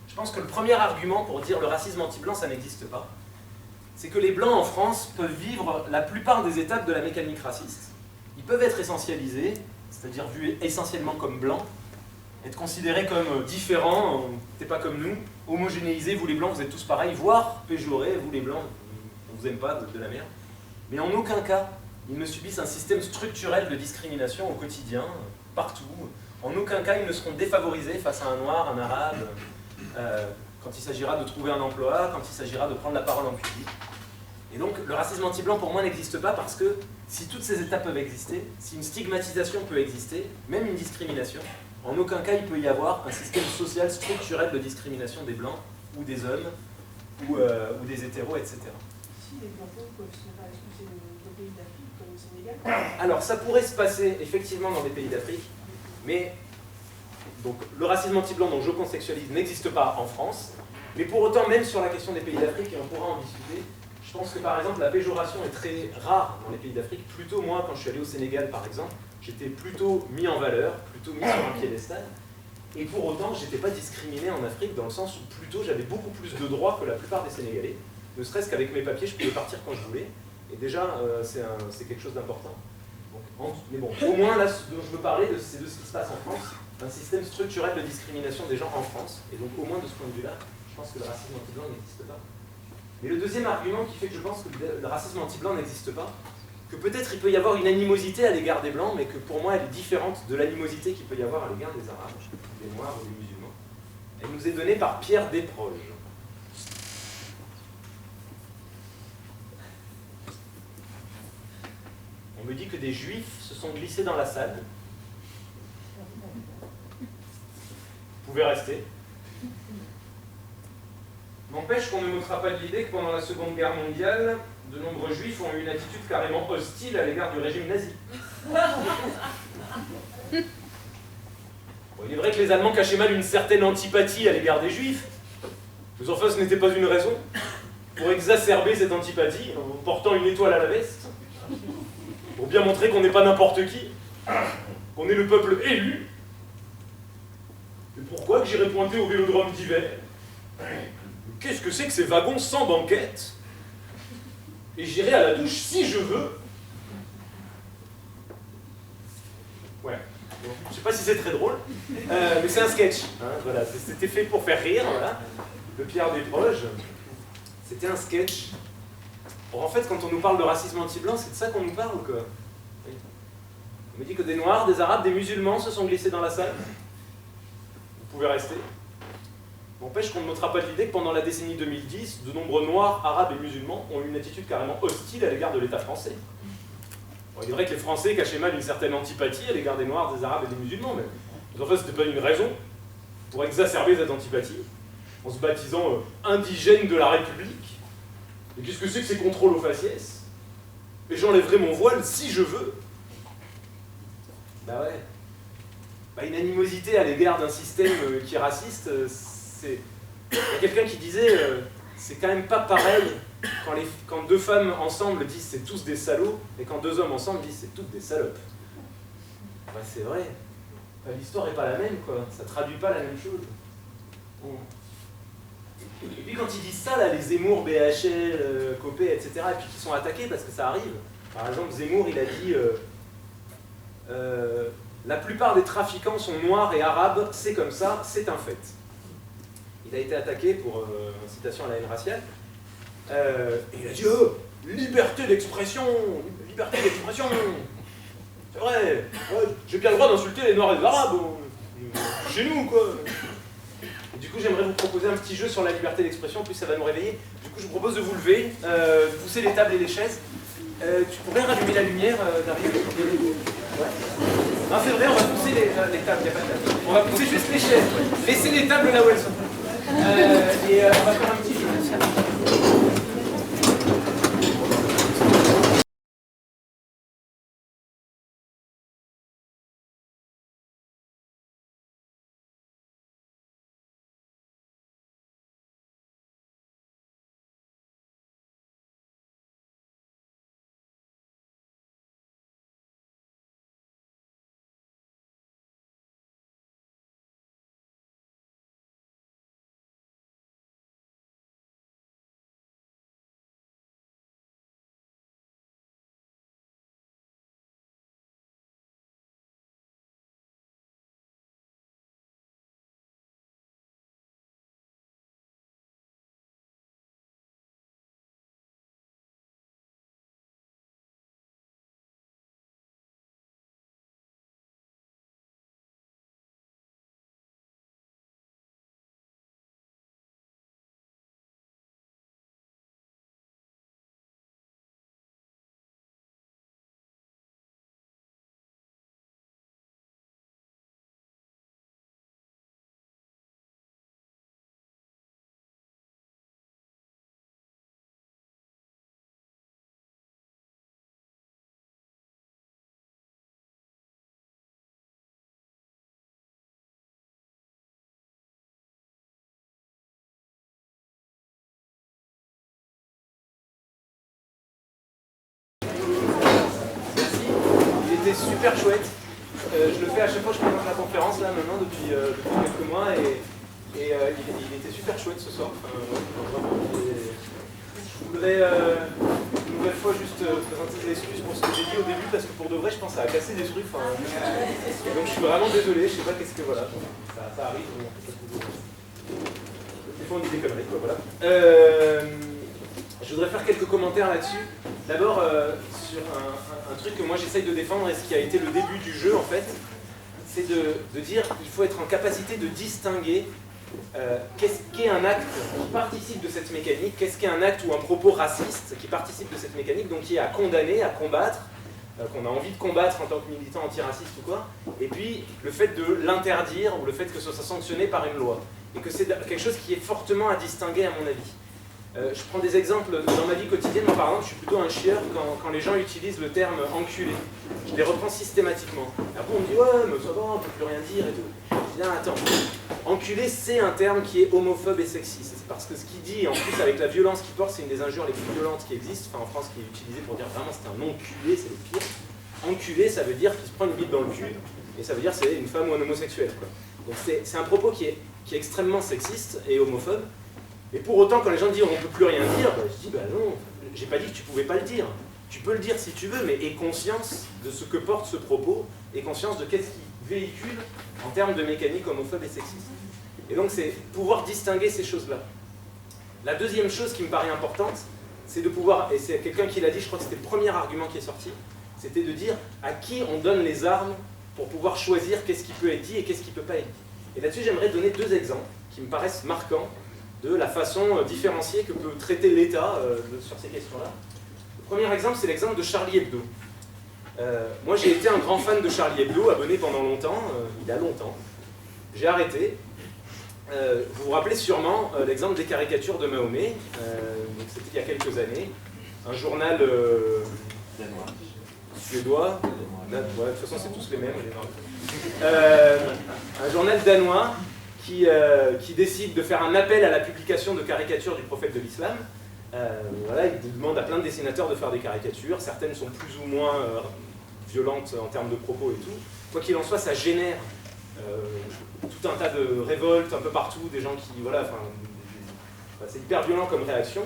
Je pense que le premier argument pour dire le racisme anti-blanc, ça n'existe pas, c'est que les blancs en France peuvent vivre la plupart des étapes de la mécanique raciste. Ils peuvent être essentialisés, c'est-à-dire vus essentiellement comme blancs, être considérés comme différents, t'es pas comme nous, homogénéisés, vous les blancs, vous êtes tous pareils, voire péjorés, vous les blancs, on vous aime pas, de la merde. Mais en aucun cas, ils ne subissent un système structurel de discrimination au quotidien, partout. En aucun cas, ils ne seront défavorisés face à un noir, un arabe. quand il s'agira de trouver un emploi, quand il s'agira de prendre la parole en public. Et donc le racisme anti-blanc pour moi n'existe pas parce que si toutes ces étapes peuvent exister, si une stigmatisation peut exister, même une discrimination, en aucun cas il peut y avoir un système social structurel de discrimination des blancs ou des hommes ou des hétéros, etc. Si les blancs peuvent se faire expulser de pays d'Afrique comme le Sénégal. Alors ça pourrait se passer effectivement dans des pays d'Afrique, mais donc, le racisme anti-blanc dont je contextualise n'existe pas en France, mais pour autant, même sur la question des pays d'Afrique, et on pourra en discuter, je pense que par exemple la péjoration est très rare dans les pays d'Afrique. Plutôt moi, quand je suis allé au Sénégal par exemple, j'étais plutôt mis en valeur, plutôt mis sur un piédestal, et pour autant, j'étais pas discriminé en Afrique dans le sens où plutôt j'avais beaucoup plus de droits que la plupart des Sénégalais, ne serait-ce qu'avec mes papiers, je pouvais partir quand je voulais, et déjà, c'est quelque chose d'important. Mais bon, au moins là, ce dont je veux parler, c'est de ce qui se passe en France, un système structurel de discrimination des gens en France, et donc au moins de ce point de vue-là, je pense que le racisme anti-blanc n'existe pas. Mais le deuxième argument qui fait que je pense que le racisme anti-blanc n'existe pas, que peut-être il peut y avoir une animosité à l'égard des blancs, mais que pour moi elle est différente de l'animosité qu'il peut y avoir à l'égard des arabes, des noirs ou des musulmans. Elle nous est donnée par Pierre Desproges. On me dit que des juifs se sont glissés dans la salle. Vous pouvez rester. N'empêche qu'on ne m'ôtera pas de l'idée que pendant la Seconde Guerre mondiale, de nombreux juifs ont eu une attitude carrément hostile à l'égard du régime nazi. Bon, il est vrai que les Allemands cachaient mal une certaine antipathie à l'égard des juifs, mais enfin ce n'était pas une raison pour exacerber cette antipathie en portant une étoile à la veste, pour bien montrer qu'on n'est pas n'importe qui, qu'on est le peuple élu. Et pourquoi que j'irais pointer au vélodrome d'hiver? Qu'est-ce que c'est que ces wagons sans banquette? Et j'irai à la douche si je veux. Ouais. Bon, je sais pas si c'est très drôle, mais c'est un sketch. Hein, voilà, c'était fait pour faire rire, voilà. De Pierre Desproges. C'était un sketch. Or, en fait, quand on nous parle de racisme anti-blanc, c'est de ça qu'on nous parle, quoi. Oui. On me dit que des Noirs, des Arabes, des musulmans se sont glissés dans la salle. Vous pouvez rester. N'empêche qu'on ne notera pas de l'idée que pendant la décennie 2010, de nombreux Noirs, Arabes et musulmans ont eu une attitude carrément hostile à l'égard de l'État français. Bon, il est vrai que les Français cachaient mal une certaine antipathie à l'égard des Noirs, des Arabes et des musulmans, mais en fait, ce n'était pas une raison pour exacerber cette antipathie, en se baptisant indigène de la République. Et qu'est-ce que c'est que ces contrôles aux faciès? Et j'enlèverai mon voile si je veux. Bah ouais. Bah, une animosité à l'égard d'un système qui est raciste, c'est... Il y a quelqu'un qui disait c'est quand même pas pareil quand deux femmes ensemble disent c'est tous des salauds, et quand deux hommes ensemble disent c'est toutes des salopes. Bah, c'est vrai. Bah, l'histoire n'est pas la même, quoi. Ça traduit pas la même chose. Bon. Et puis quand ils disent ça, là, les Zemmour, BHL, Copé, etc., et puis qui sont attaqués parce que ça arrive. Par exemple, Zemmour, il a dit la plupart des trafiquants sont noirs et arabes, c'est comme ça, c'est un fait. Il a été attaqué pour incitation à la haine raciale. Et il a dit liberté d'expression, liberté d'expression. C'est vrai, ouais, j'ai bien le droit d'insulter les noirs et les arabes. Chez nous, quoi. Et du coup, j'aimerais vous proposer un petit jeu sur la liberté d'expression, en plus ça va nous réveiller. Du coup, je vous propose de vous lever, de pousser les tables et les chaises. Tu pourrais rallumer la lumière, Dario? Ouais. Non, c'est vrai, on va pousser les tables, il n'y a pas de table. On va pousser juste les chaises. Laissez les tables là où elles sont. Et on va faire un petit jeu. était super chouette. Je le fais à chaque fois que je présente la conférence là maintenant depuis quelques mois et il était super chouette ce soir. Vraiment, je voudrais une nouvelle fois juste présenter des excuses pour ce que j'ai dit au début parce que pour de vrai je pense que ça a cassé des trucs. Donc je suis vraiment désolé, je sais pas qu'est-ce que voilà. Ça arrive. Des fois on dit des conneries quoi, voilà. Je voudrais faire quelques commentaires là-dessus. D'abord, sur un truc que moi j'essaye de défendre et ce qui a été le début du jeu en fait, c'est de dire qu'il faut être en capacité de distinguer qu'est-ce qu'est un acte qui participe de cette mécanique, qu'est-ce qu'est un acte ou un propos raciste qui participe de cette mécanique, donc qui est à condamner, à combattre, qu'on a envie de combattre en tant que militant antiraciste ou quoi, et puis le fait de l'interdire ou le fait que ce soit sanctionné par une loi. Et que c'est quelque chose qui est fortement à distinguer à mon avis. Je prends des exemples dans ma vie quotidienne. Moi, par exemple, je suis plutôt un chieur quand les gens utilisent le terme enculé. Je les reprends systématiquement. Après, on me dit ouais, mais ça va, on peut plus rien dire et tout. Je dis non, attends. Enculé, c'est un terme qui est homophobe et sexiste. C'est parce que ce qu'il dit, en plus avec la violence qu'il porte, c'est une des injures les plus violentes qui existent. Enfin, en France, qui est utilisé pour dire vraiment c'est un enculé, c'est le pire. Enculé, ça veut dire qu'il se prend une bite dans le cul, et ça veut dire c'est une femme ou un homosexuel, quoi. Donc c'est un propos qui est extrêmement sexiste et homophobe. Et pour autant, quand les gens disent on ne peut plus rien dire, je dis bah non, j'ai pas dit que tu pouvais pas le dire. Tu peux le dire si tu veux, mais aie conscience de ce que porte ce propos, et conscience de qu'est-ce qu'il véhicule en termes de mécanique homophobe et sexiste. Et donc c'est pouvoir distinguer ces choses-là. La deuxième chose qui me paraît importante, c'est de pouvoir, et c'est quelqu'un qui l'a dit, je crois que c'était le premier argument qui est sorti, c'était de dire à qui on donne les armes pour pouvoir choisir qu'est-ce qui peut être dit et qu'est-ce qui ne peut pas être dit. Et là-dessus, j'aimerais donner deux exemples qui me paraissent marquants de la façon différenciée que peut traiter l'État sur ces questions-là. Le premier exemple, c'est l'exemple de Charlie Hebdo. Moi, j'ai été un grand fan de Charlie Hebdo, abonné pendant longtemps, il y a longtemps. J'ai arrêté. Vous vous rappelez sûrement l'exemple des caricatures de Mahomet, c'était il y a quelques années. Un journal suédois, de toute façon c'est tous les mêmes. Un journal danois qui décide de faire un appel à la publication de caricatures du prophète de l'islam. Voilà, il demande à plein de dessinateurs de faire des caricatures, certaines sont plus ou moins violentes en termes de propos et tout. Quoi qu'il en soit, ça génère tout un tas de révoltes un peu partout, des gens qui, voilà, c'est hyper violent comme réaction.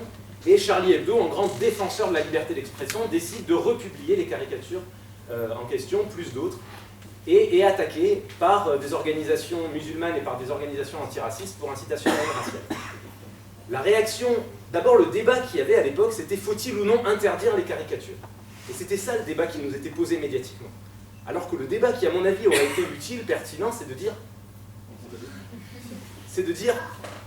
Et Charlie Hebdo, en grand défenseur de la liberté d'expression, décide de republier les caricatures en question, plus d'autres, et est attaqué par des organisations musulmanes et par des organisations antiracistes pour incitation à la haine raciale. La réaction, d'abord le débat qu'il y avait à l'époque, c'était faut-il ou non interdire les caricatures? Et c'était ça le débat qui nous était posé médiatiquement. Alors que le débat qui, à mon avis, aurait été utile, pertinent, c'est de dire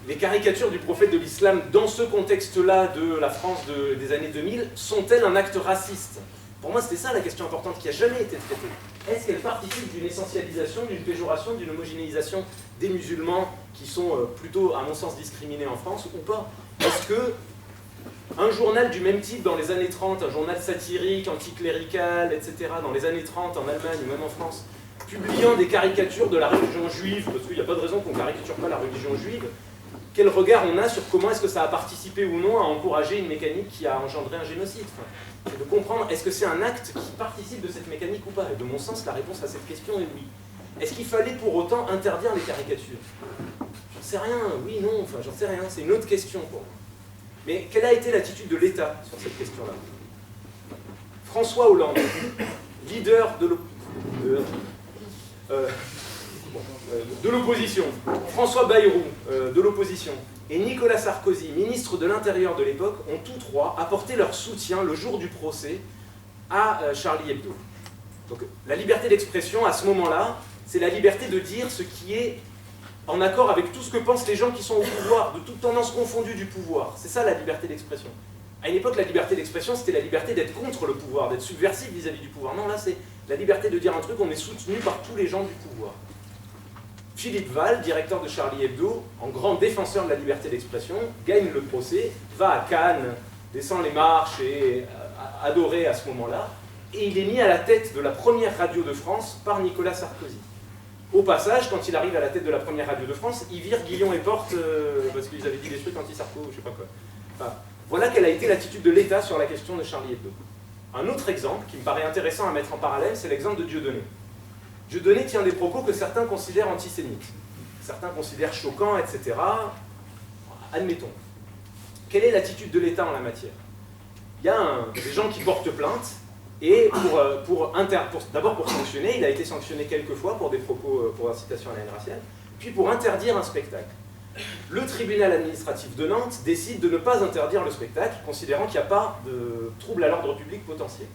les caricatures du prophète de l'islam dans ce contexte-là de la France des années 2000 sont-elles un acte raciste? Pour moi, c'était ça la question importante qui n'a jamais été traitée. Est-ce qu'elles participent d'une essentialisation, d'une péjoration, d'une homogénéisation des musulmans qui sont plutôt, à mon sens, discriminés en France ou pas? Est-ce que un journal du même type dans les années 30, un journal satirique, anticlérical, etc., dans les années 30 en Allemagne ou même en France, publiant des caricatures de la religion juive, parce qu'il n'y a pas de raison qu'on ne caricature pas la religion juive, quel regard on a sur comment est-ce que ça a participé ou non à encourager une mécanique qui a engendré un génocide? C'est de comprendre, est-ce que c'est un acte qui participe de cette mécanique ou pas? Et de mon sens, la réponse à cette question est oui. Est-ce qu'il fallait pour autant interdire les caricatures? J'en sais rien, oui, non, enfin j'en sais rien, c'est une autre question pour moi. Mais quelle a été l'attitude de l'État sur cette question-là? François Hollande, leader de l'opposition, François Bayrou, de l'opposition, et Nicolas Sarkozy, ministre de l'Intérieur de l'époque, ont tous trois apporté leur soutien le jour du procès à Charlie Hebdo. Donc la liberté d'expression, à ce moment-là, c'est la liberté de dire ce qui est en accord avec tout ce que pensent les gens qui sont au pouvoir, de toute tendance confondue du pouvoir. C'est ça la liberté d'expression. À une époque, la liberté d'expression, c'était la liberté d'être contre le pouvoir, d'être subversif vis-à-vis du pouvoir. Non, là, c'est la liberté de dire un truc, on est soutenu par tous les gens du pouvoir. Philippe Val, directeur de Charlie Hebdo, en grand défenseur de la liberté d'expression, gagne le procès, va à Cannes, descend les marches et adoré à ce moment-là, et il est mis à la tête de la première radio de France par Nicolas Sarkozy. Au passage, quand il arrive à la tête de la première radio de France, il vire Guillon et Porte parce qu'ils avaient dit des trucs anti-Sarko, je sais pas quoi. Enfin, voilà quelle a été l'attitude de l'État sur la question de Charlie Hebdo. Un autre exemple qui me paraît intéressant à mettre en parallèle, c'est l'exemple de Dieudonné. Dieudonné tient des propos que certains considèrent antisémites, certains considèrent choquants, etc. Admettons. Quelle est l'attitude de l'État en la matière? Il y a des gens qui portent plainte, et d'abord pour sanctionner, il a été sanctionné quelques fois pour des propos pour incitation à la haine raciale, puis pour interdire un spectacle. Le tribunal administratif de Nantes décide de ne pas interdire le spectacle, considérant qu'il n'y a pas de trouble à l'ordre public potentiel.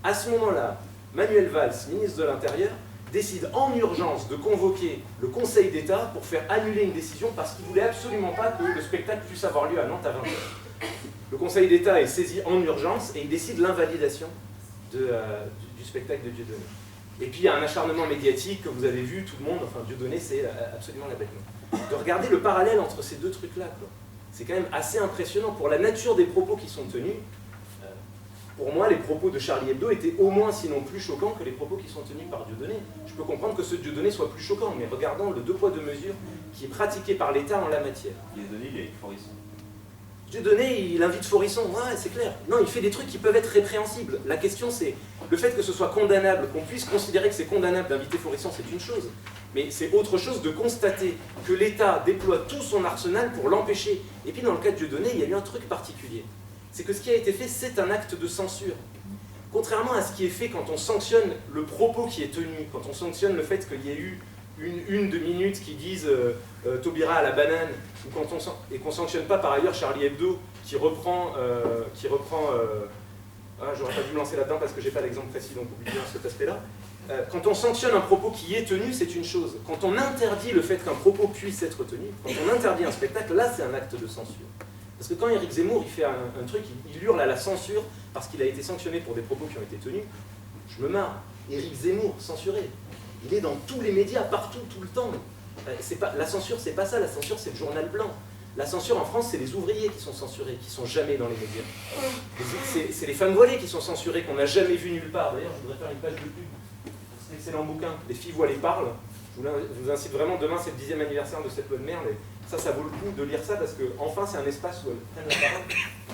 À ce moment-là, Manuel Valls, ministre de l'Intérieur, décide en urgence de convoquer le Conseil d'État pour faire annuler une décision parce qu'il ne voulait absolument pas que le spectacle puisse avoir lieu à Nantes à 20h. Le Conseil d'État est saisi en urgence et il décide l'invalidation du spectacle de Dieudonné. Et puis il y a un acharnement médiatique que vous avez vu, tout le monde, enfin Dieudonné c'est absolument la bête noire. De regarder le parallèle entre ces deux trucs-là, c'est quand même assez impressionnant pour la nature des propos qui sont tenus. Pour moi, les propos de Charlie Hebdo étaient au moins, sinon plus choquants que les propos qui sont tenus par Dieudonné. Je peux comprendre que ceux de Dieudonné soient plus choquants, mais regardons le deux poids deux mesures qui est pratiqué par l'État en la matière. Dieudonné, il est avec Forisson. Dieudonné, il invite Forisson, ouais, c'est clair. Non, il fait des trucs qui peuvent être répréhensibles. La question, c'est le fait que ce soit condamnable, qu'on puisse considérer que c'est condamnable d'inviter Forisson, c'est une chose. Mais c'est autre chose de constater que l'État déploie tout son arsenal pour l'empêcher. Et puis, dans le cas de Dieudonné, il y a eu un truc particulier. C'est que ce qui a été fait, c'est un acte de censure. Contrairement à ce qui est fait quand on sanctionne le propos qui est tenu, quand on sanctionne le fait qu'il y ait eu une de minutes qui disent Taubira à la banane, ou et qu'on ne sanctionne pas par ailleurs Charlie Hebdo qui reprend j'aurais pas dû me lancer là-dedans parce que j'ai pas d'exemple précis, donc oubliez cet aspect-là. Quand on sanctionne un propos qui est tenu, c'est une chose. Quand on interdit le fait qu'un propos puisse être tenu, quand on interdit un spectacle, là c'est un acte de censure. Parce que quand Éric Zemmour il fait un truc, il hurle à la censure parce qu'il a été sanctionné pour des propos qui ont été tenus, je me marre. Éric Zemmour, censuré. Il est dans tous les médias, partout, tout le temps. La censure, c'est pas ça. La censure, c'est le journal blanc. La censure en France, c'est les ouvriers qui sont censurés, qui sont jamais dans les médias. C'est les femmes voilées qui sont censurées, qu'on n'a jamais vues nulle part. D'ailleurs, je voudrais faire une page de pub. C'est un excellent bouquin. Les filles voilées parlent. Je vous incite vraiment, demain, c'est le 10e anniversaire de cette loi de merde. Et ça vaut le coup de lire ça parce que, enfin, c'est un espace où elles prennent la parole.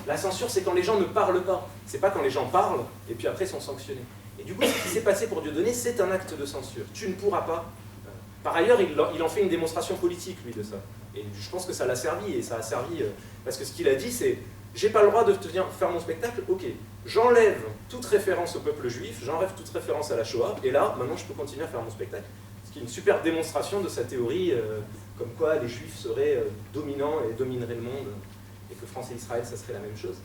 La censure, c'est quand les gens ne parlent pas. C'est pas quand les gens parlent et puis après sont sanctionnés. Et du coup, ce qui s'est passé pour Dieudonné, c'est un acte de censure. Tu ne pourras pas. Par ailleurs, il en fait une démonstration politique, lui, de ça. Et je pense que ça l'a servi, et ça a servi, parce que ce qu'il a dit, c'est « J'ai pas le droit de venir faire mon spectacle, ok. J'enlève toute référence au peuple juif, j'enlève toute référence à la Shoah, et là, maintenant, je peux continuer à faire mon spectacle. » Ce qui est une super démonstration de sa théorie, comme quoi les juifs seraient dominants et domineraient le monde, et que France et Israël, ça serait la même chose.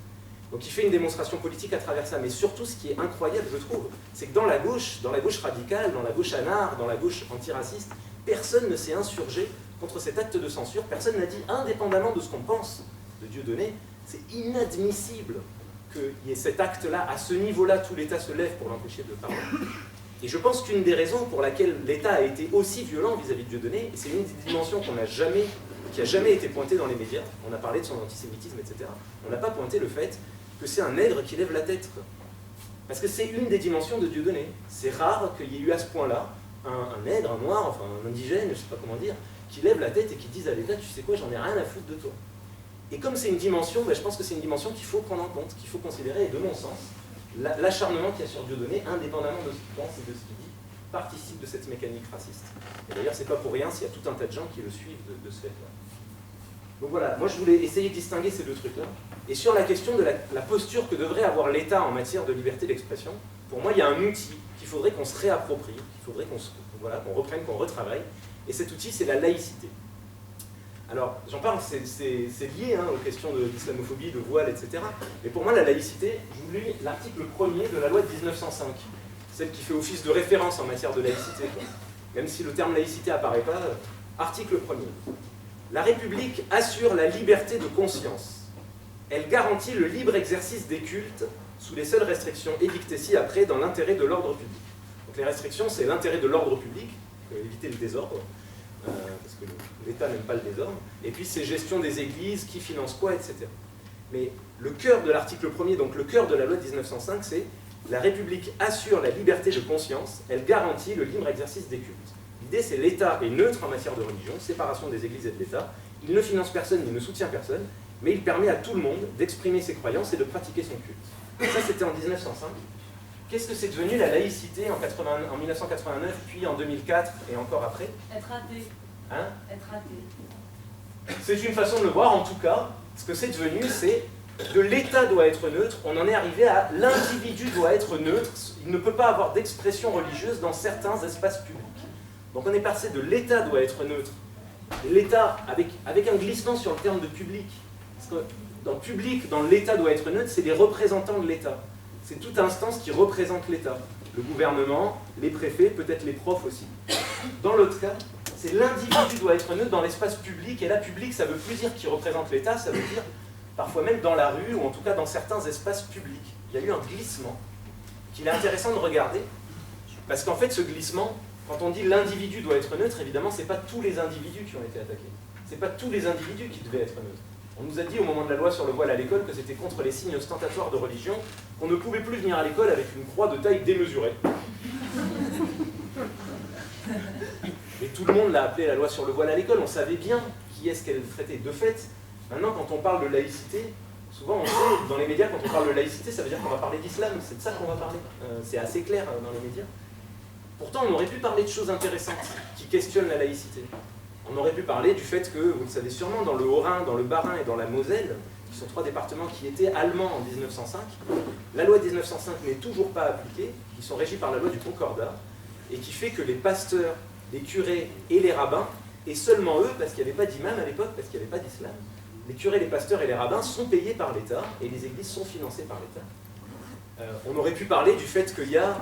Donc il fait une démonstration politique à travers ça, mais surtout ce qui est incroyable, je trouve, c'est que dans la gauche radicale, dans la gauche anard, dans la gauche antiraciste, personne ne s'est insurgé contre cet acte de censure, personne n'a dit, indépendamment de ce qu'on pense de Dieudonné, c'est inadmissible qu'il y ait cet acte-là, à ce niveau-là, tout l'État se lève pour l'empêcher de parler. Et je pense qu'une des raisons pour laquelle l'État a été aussi violent vis-à-vis de Dieudonné, et c'est une des dimensions qui n'a jamais été pointée dans les médias, on a parlé de son antisémitisme, etc., on n'a pas pointé le fait que c'est un nègre qui lève la tête, quoi. Parce que c'est une des dimensions de Dieudonné. C'est rare qu'il y ait eu à ce point-là un nègre, un noir, enfin un indigène, je ne sais pas comment dire, qui lève la tête et qui dise à l'État, tu sais quoi, j'en ai rien à foutre de toi. Et comme c'est une dimension, je pense que c'est une dimension qu'il faut prendre en compte, qu'il faut considérer, et de mon sens, l'acharnement qu'il y a sur Dieudonné, indépendamment de ce qu'il pense et de ce qu'il dit, participe de cette mécanique raciste. Et d'ailleurs, c'est pas pour rien s'il y a tout un tas de gens qui le suivent de ce fait-là. Donc voilà, moi je voulais essayer de distinguer ces deux trucs-là. Et sur la question de la posture que devrait avoir l'État en matière de liberté d'expression, pour moi il y a un outil qu'il faudrait qu'on se réapproprie, qu'il faudrait qu'on reprenne, qu'on retravaille, et cet outil c'est la laïcité. Alors j'en parle, c'est lié aux questions d'islamophobie, de voile, etc. Mais pour moi la laïcité, je vous lis l'article 1er de la loi de 1905, celle qui fait office de référence en matière de laïcité, quoi. Même si le terme laïcité apparaît pas, article 1er. La République assure la liberté de conscience. Elle garantit le libre exercice des cultes sous les seules restrictions édictées ci-après dans l'intérêt de l'ordre public. Donc les restrictions, c'est l'intérêt de l'ordre public, éviter le désordre, parce que l'État n'aime pas le désordre, et puis c'est gestion des églises, qui finance quoi, etc. Mais le cœur de l'article 1er, donc le cœur de la loi de 1905, c'est la République assure la liberté de conscience, elle garantit le libre exercice des cultes. L'idée, c'est l'État est neutre en matière de religion, séparation des églises et de l'État, il ne finance personne, il ne soutient personne, mais il permet à tout le monde d'exprimer ses croyances et de pratiquer son culte. Et ça, c'était en 1905. Qu'est-ce que c'est devenu la laïcité en 1989, puis en 2004 et encore après? Être athée. Hein? Être athée. C'est une façon de le voir, en tout cas. Ce que c'est devenu, c'est que l'État doit être neutre. On en est arrivé à l'individu doit être neutre. Il ne peut pas avoir d'expression religieuse dans certains espaces publics. Donc on est passé de l'État doit être neutre. L'État, avec un glissement sur le terme de public. Parce que dans public, dans l'État doit être neutre, c'est les représentants de l'État. C'est toute instance qui représente l'État. Le gouvernement, les préfets, peut-être les profs aussi. Dans l'autre cas, c'est l'individu doit être neutre dans l'espace public, et là, public, ça ne veut plus dire qu'il représente l'État, ça veut dire parfois même dans la rue, ou en tout cas dans certains espaces publics. Il y a eu un glissement qu'il est intéressant de regarder, parce qu'en fait, ce glissement, quand on dit l'individu doit être neutre, évidemment, ce n'est pas tous les individus qui ont été attaqués. Ce n'est pas tous les individus qui devaient être neutres. On nous a dit au moment de la loi sur le voile à l'école que c'était contre les signes ostentatoires de religion, qu'on ne pouvait plus venir à l'école avec une croix de taille démesurée. Et tout le monde l'a appelé la loi sur le voile à l'école, on savait bien qui est-ce qu'elle traitait. De fait, maintenant quand on parle de laïcité, souvent on sait, dans les médias, quand on parle de laïcité, ça veut dire qu'on va parler d'islam, c'est de ça qu'on va parler. C'est assez clair dans les médias. Pourtant, on aurait pu parler de choses intéressantes qui questionnent la laïcité. On aurait pu parler du fait que, vous le savez sûrement, dans le Haut-Rhin, dans le Bas-Rhin et dans la Moselle, qui sont trois départements qui étaient allemands en 1905, la loi de 1905 n'est toujours pas appliquée, qui sont régis par la loi du Concordat, et qui fait que les pasteurs, les curés et les rabbins, et seulement eux, parce qu'il n'y avait pas d'imam à l'époque, parce qu'il n'y avait pas d'islam, les curés, les pasteurs et les rabbins sont payés par l'État, et les églises sont financées par l'État. On aurait pu parler du fait qu'il y a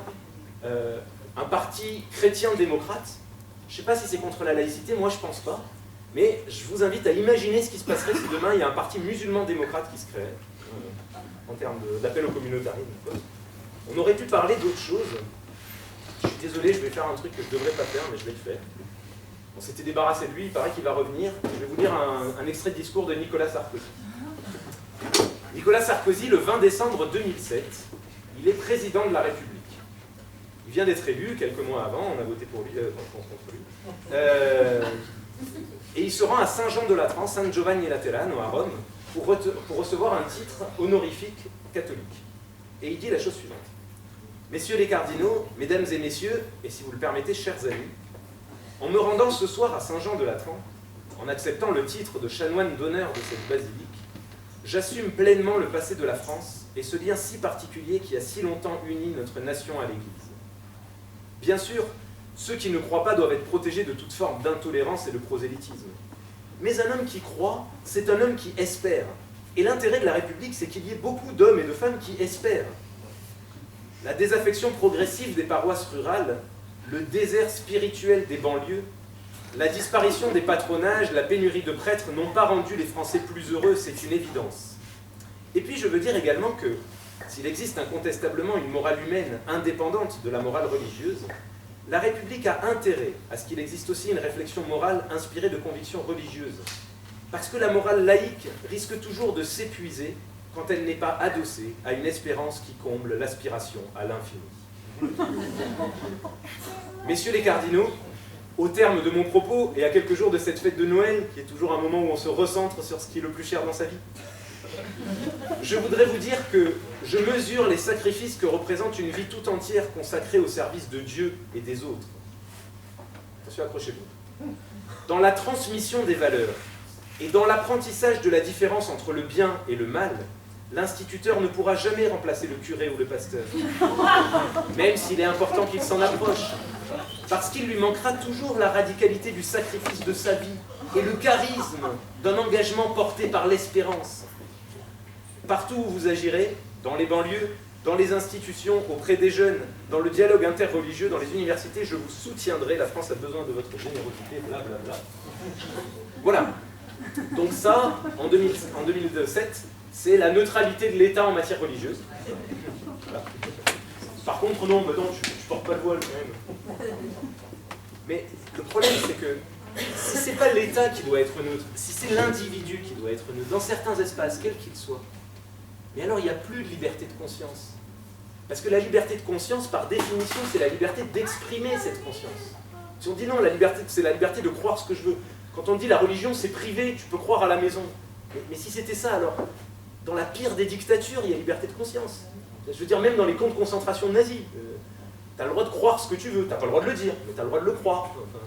un parti chrétien-démocrate. Je ne sais pas si c'est contre la laïcité, moi je ne pense pas, mais je vous invite à imaginer ce qui se passerait si demain il y a un parti musulman-démocrate qui se créait, en termes d'appel au communautarisme. On aurait pu parler d'autre chose. Je suis désolé, je vais faire un truc que je ne devrais pas faire, mais je vais le faire. On s'était débarrassé de lui, il paraît qu'il va revenir. Je vais vous lire un extrait de discours de Nicolas Sarkozy. Nicolas Sarkozy, le 20 décembre 2007, il est président de la République. Il vient d'être élu, quelques mois avant, on a voté pour lui, contre lui. Et il se rend à Saint-Jean-de-Latran, San Giovanni Laterano, à Rome, pour recevoir un titre honorifique catholique. Et il dit la chose suivante. Messieurs les cardinaux, mesdames et messieurs, et si vous le permettez, chers amis, en me rendant ce soir à Saint-Jean-de-Latran, en acceptant le titre de chanoine d'honneur de cette basilique, j'assume pleinement le passé de la France et ce lien si particulier qui a si longtemps uni notre nation à l'Église. Bien sûr, ceux qui ne croient pas doivent être protégés de toute forme d'intolérance et de prosélytisme. Mais un homme qui croit, c'est un homme qui espère. Et l'intérêt de la République, c'est qu'il y ait beaucoup d'hommes et de femmes qui espèrent. La désaffection progressive des paroisses rurales, le désert spirituel des banlieues, la disparition des patronages, la pénurie de prêtres n'ont pas rendu les Français plus heureux, c'est une évidence. Et puis je veux dire également que, s'il existe incontestablement une morale humaine indépendante de la morale religieuse, la République a intérêt à ce qu'il existe aussi une réflexion morale inspirée de convictions religieuses. Parce que la morale laïque risque toujours de s'épuiser quand elle n'est pas adossée à une espérance qui comble l'aspiration à l'infini. Messieurs les cardinaux, au terme de mon propos et à quelques jours de cette fête de Noël, qui est toujours un moment où on se recentre sur ce qui est le plus cher dans sa vie, je voudrais vous dire que je mesure les sacrifices que représente une vie tout entière consacrée au service de Dieu et des autres. Attention, accrochez-vous. Dans la transmission des valeurs et dans l'apprentissage de la différence entre le bien et le mal, l'instituteur ne pourra jamais remplacer le curé ou le pasteur, même s'il est important qu'il s'en approche, parce qu'il lui manquera toujours la radicalité du sacrifice de sa vie et le charisme d'un engagement porté par l'espérance. Partout où vous agirez, dans les banlieues, dans les institutions, auprès des jeunes, dans le dialogue interreligieux, dans les universités, je vous soutiendrai, la France a besoin de votre générosité, blablabla. Voilà. Donc ça, en 2007, c'est la neutralité de l'État en matière religieuse. Voilà. Par contre, non, maintenant, je porte pas le voile quand même. Mais le problème, c'est que si c'est pas l'État qui doit être neutre, si c'est l'individu qui doit être neutre, dans certains espaces, quels qu'ils soient, mais alors il n'y a plus de liberté de conscience. Parce que la liberté de conscience, par définition, c'est la liberté d'exprimer cette conscience. Si on dit non, la liberté, c'est la liberté de croire ce que je veux. Quand on dit la religion, c'est privé, tu peux croire à la maison. Mais si c'était ça, alors, dans la pire des dictatures, il y a liberté de conscience. Je veux dire, même dans les camps de concentration nazis, t'as le droit de croire ce que tu veux, t'as pas le droit de le dire, mais t'as le droit de le croire. Enfin,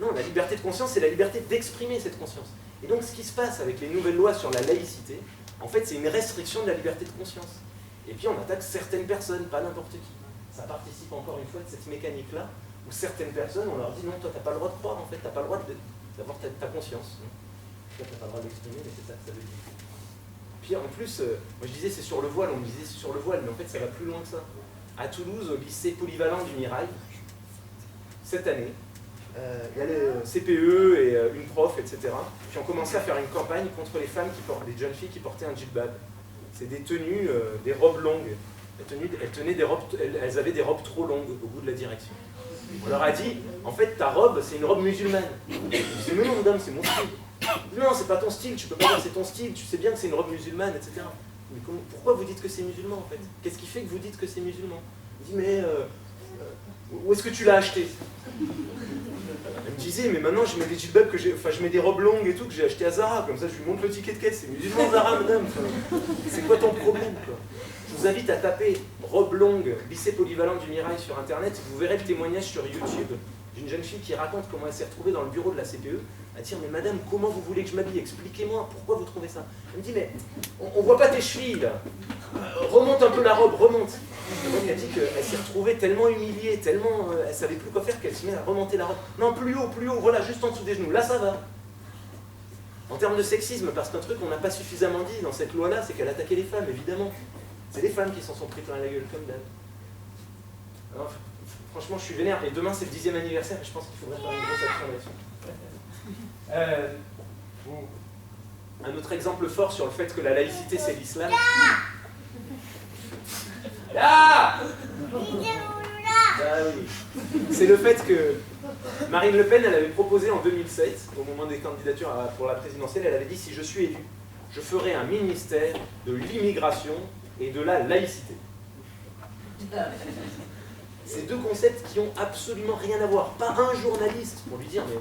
non, la liberté de conscience, c'est la liberté d'exprimer cette conscience. Et donc, ce qui se passe avec les nouvelles lois sur la laïcité, en fait, c'est une restriction de la liberté de conscience. Et puis, on attaque certaines personnes, pas n'importe qui. Ça participe encore une fois de cette mécanique-là, où certaines personnes, on leur dit, non, toi, t'as pas le droit de croire, en fait, t'as pas le droit d'avoir ta conscience. Toi, t'as pas le droit d'exprimer, mais c'est ça que ça veut dire. Puis, en plus, moi, je disais, c'est sur le voile, on me disait, c'est sur le voile, mais en fait, ça va plus loin que ça. À Toulouse, au lycée polyvalent du Mirail, cette année, il y a le CPE et une prof, etc., qui ont commencé à faire une campagne contre les femmes, les jeunes filles qui portaient un djellab. C'est des tenues, des robes longues. Elles avaient des robes trop longues au bout de la direction. On leur a dit, en fait, ta robe, c'est une robe musulmane. Je disais, mais non, madame, c'est mon style. Non, c'est pas ton style, tu peux pas dire c'est ton style, tu sais bien que c'est une robe musulmane, etc. Mais pourquoi vous dites que c'est musulman, en fait? Qu'est-ce qui fait que vous dites que c'est musulman? Il dit, mais où est-ce que tu l'as acheté? Elle me disait, mais maintenant je mets des djellabs je mets des robes longues et tout que j'ai acheté à Zara, comme ça je lui montre le ticket de caisse, c'est musulman Zara, madame. C'est quoi ton problème, quoi? Je vous invite à taper robe longue, lycée polyvalent du Mirail sur internet, vous verrez le témoignage sur YouTube d'une jeune fille qui raconte comment elle s'est retrouvée dans le bureau de la CPE à dire, mais madame, comment vous voulez que je m'habille? Expliquez-moi, pourquoi vous trouvez ça? Elle me dit, mais on voit pas tes chevilles là, remonte un peu la robe, remonte. Et donc elle dit qu'elle s'est retrouvée tellement humiliée, tellement, elle savait plus quoi faire qu'elle se met à remonter la robe. Non, plus haut, voilà, juste en dessous des genoux, là ça va. En termes de sexisme, parce qu'un truc qu'on n'a pas suffisamment dit dans cette loi-là, c'est qu'elle attaquait les femmes, évidemment. C'est les femmes qui s'en sont pris plein la gueule, comme d'hab. Alors, franchement, je suis vénère, et demain c'est le 10e anniversaire, et je pense qu'il faudrait faire une grosse action là-dessus. Un autre exemple fort sur le fait que la laïcité c'est l'islam. Ah oui. C'est le fait que Marine Le Pen, elle avait proposé en 2007, au moment des candidatures pour la présidentielle, elle avait dit, si je suis élu, je ferai un ministère de l'immigration et de la laïcité. Ces deux concepts qui ont absolument rien à voir. Pas un journaliste pour lui dire, mais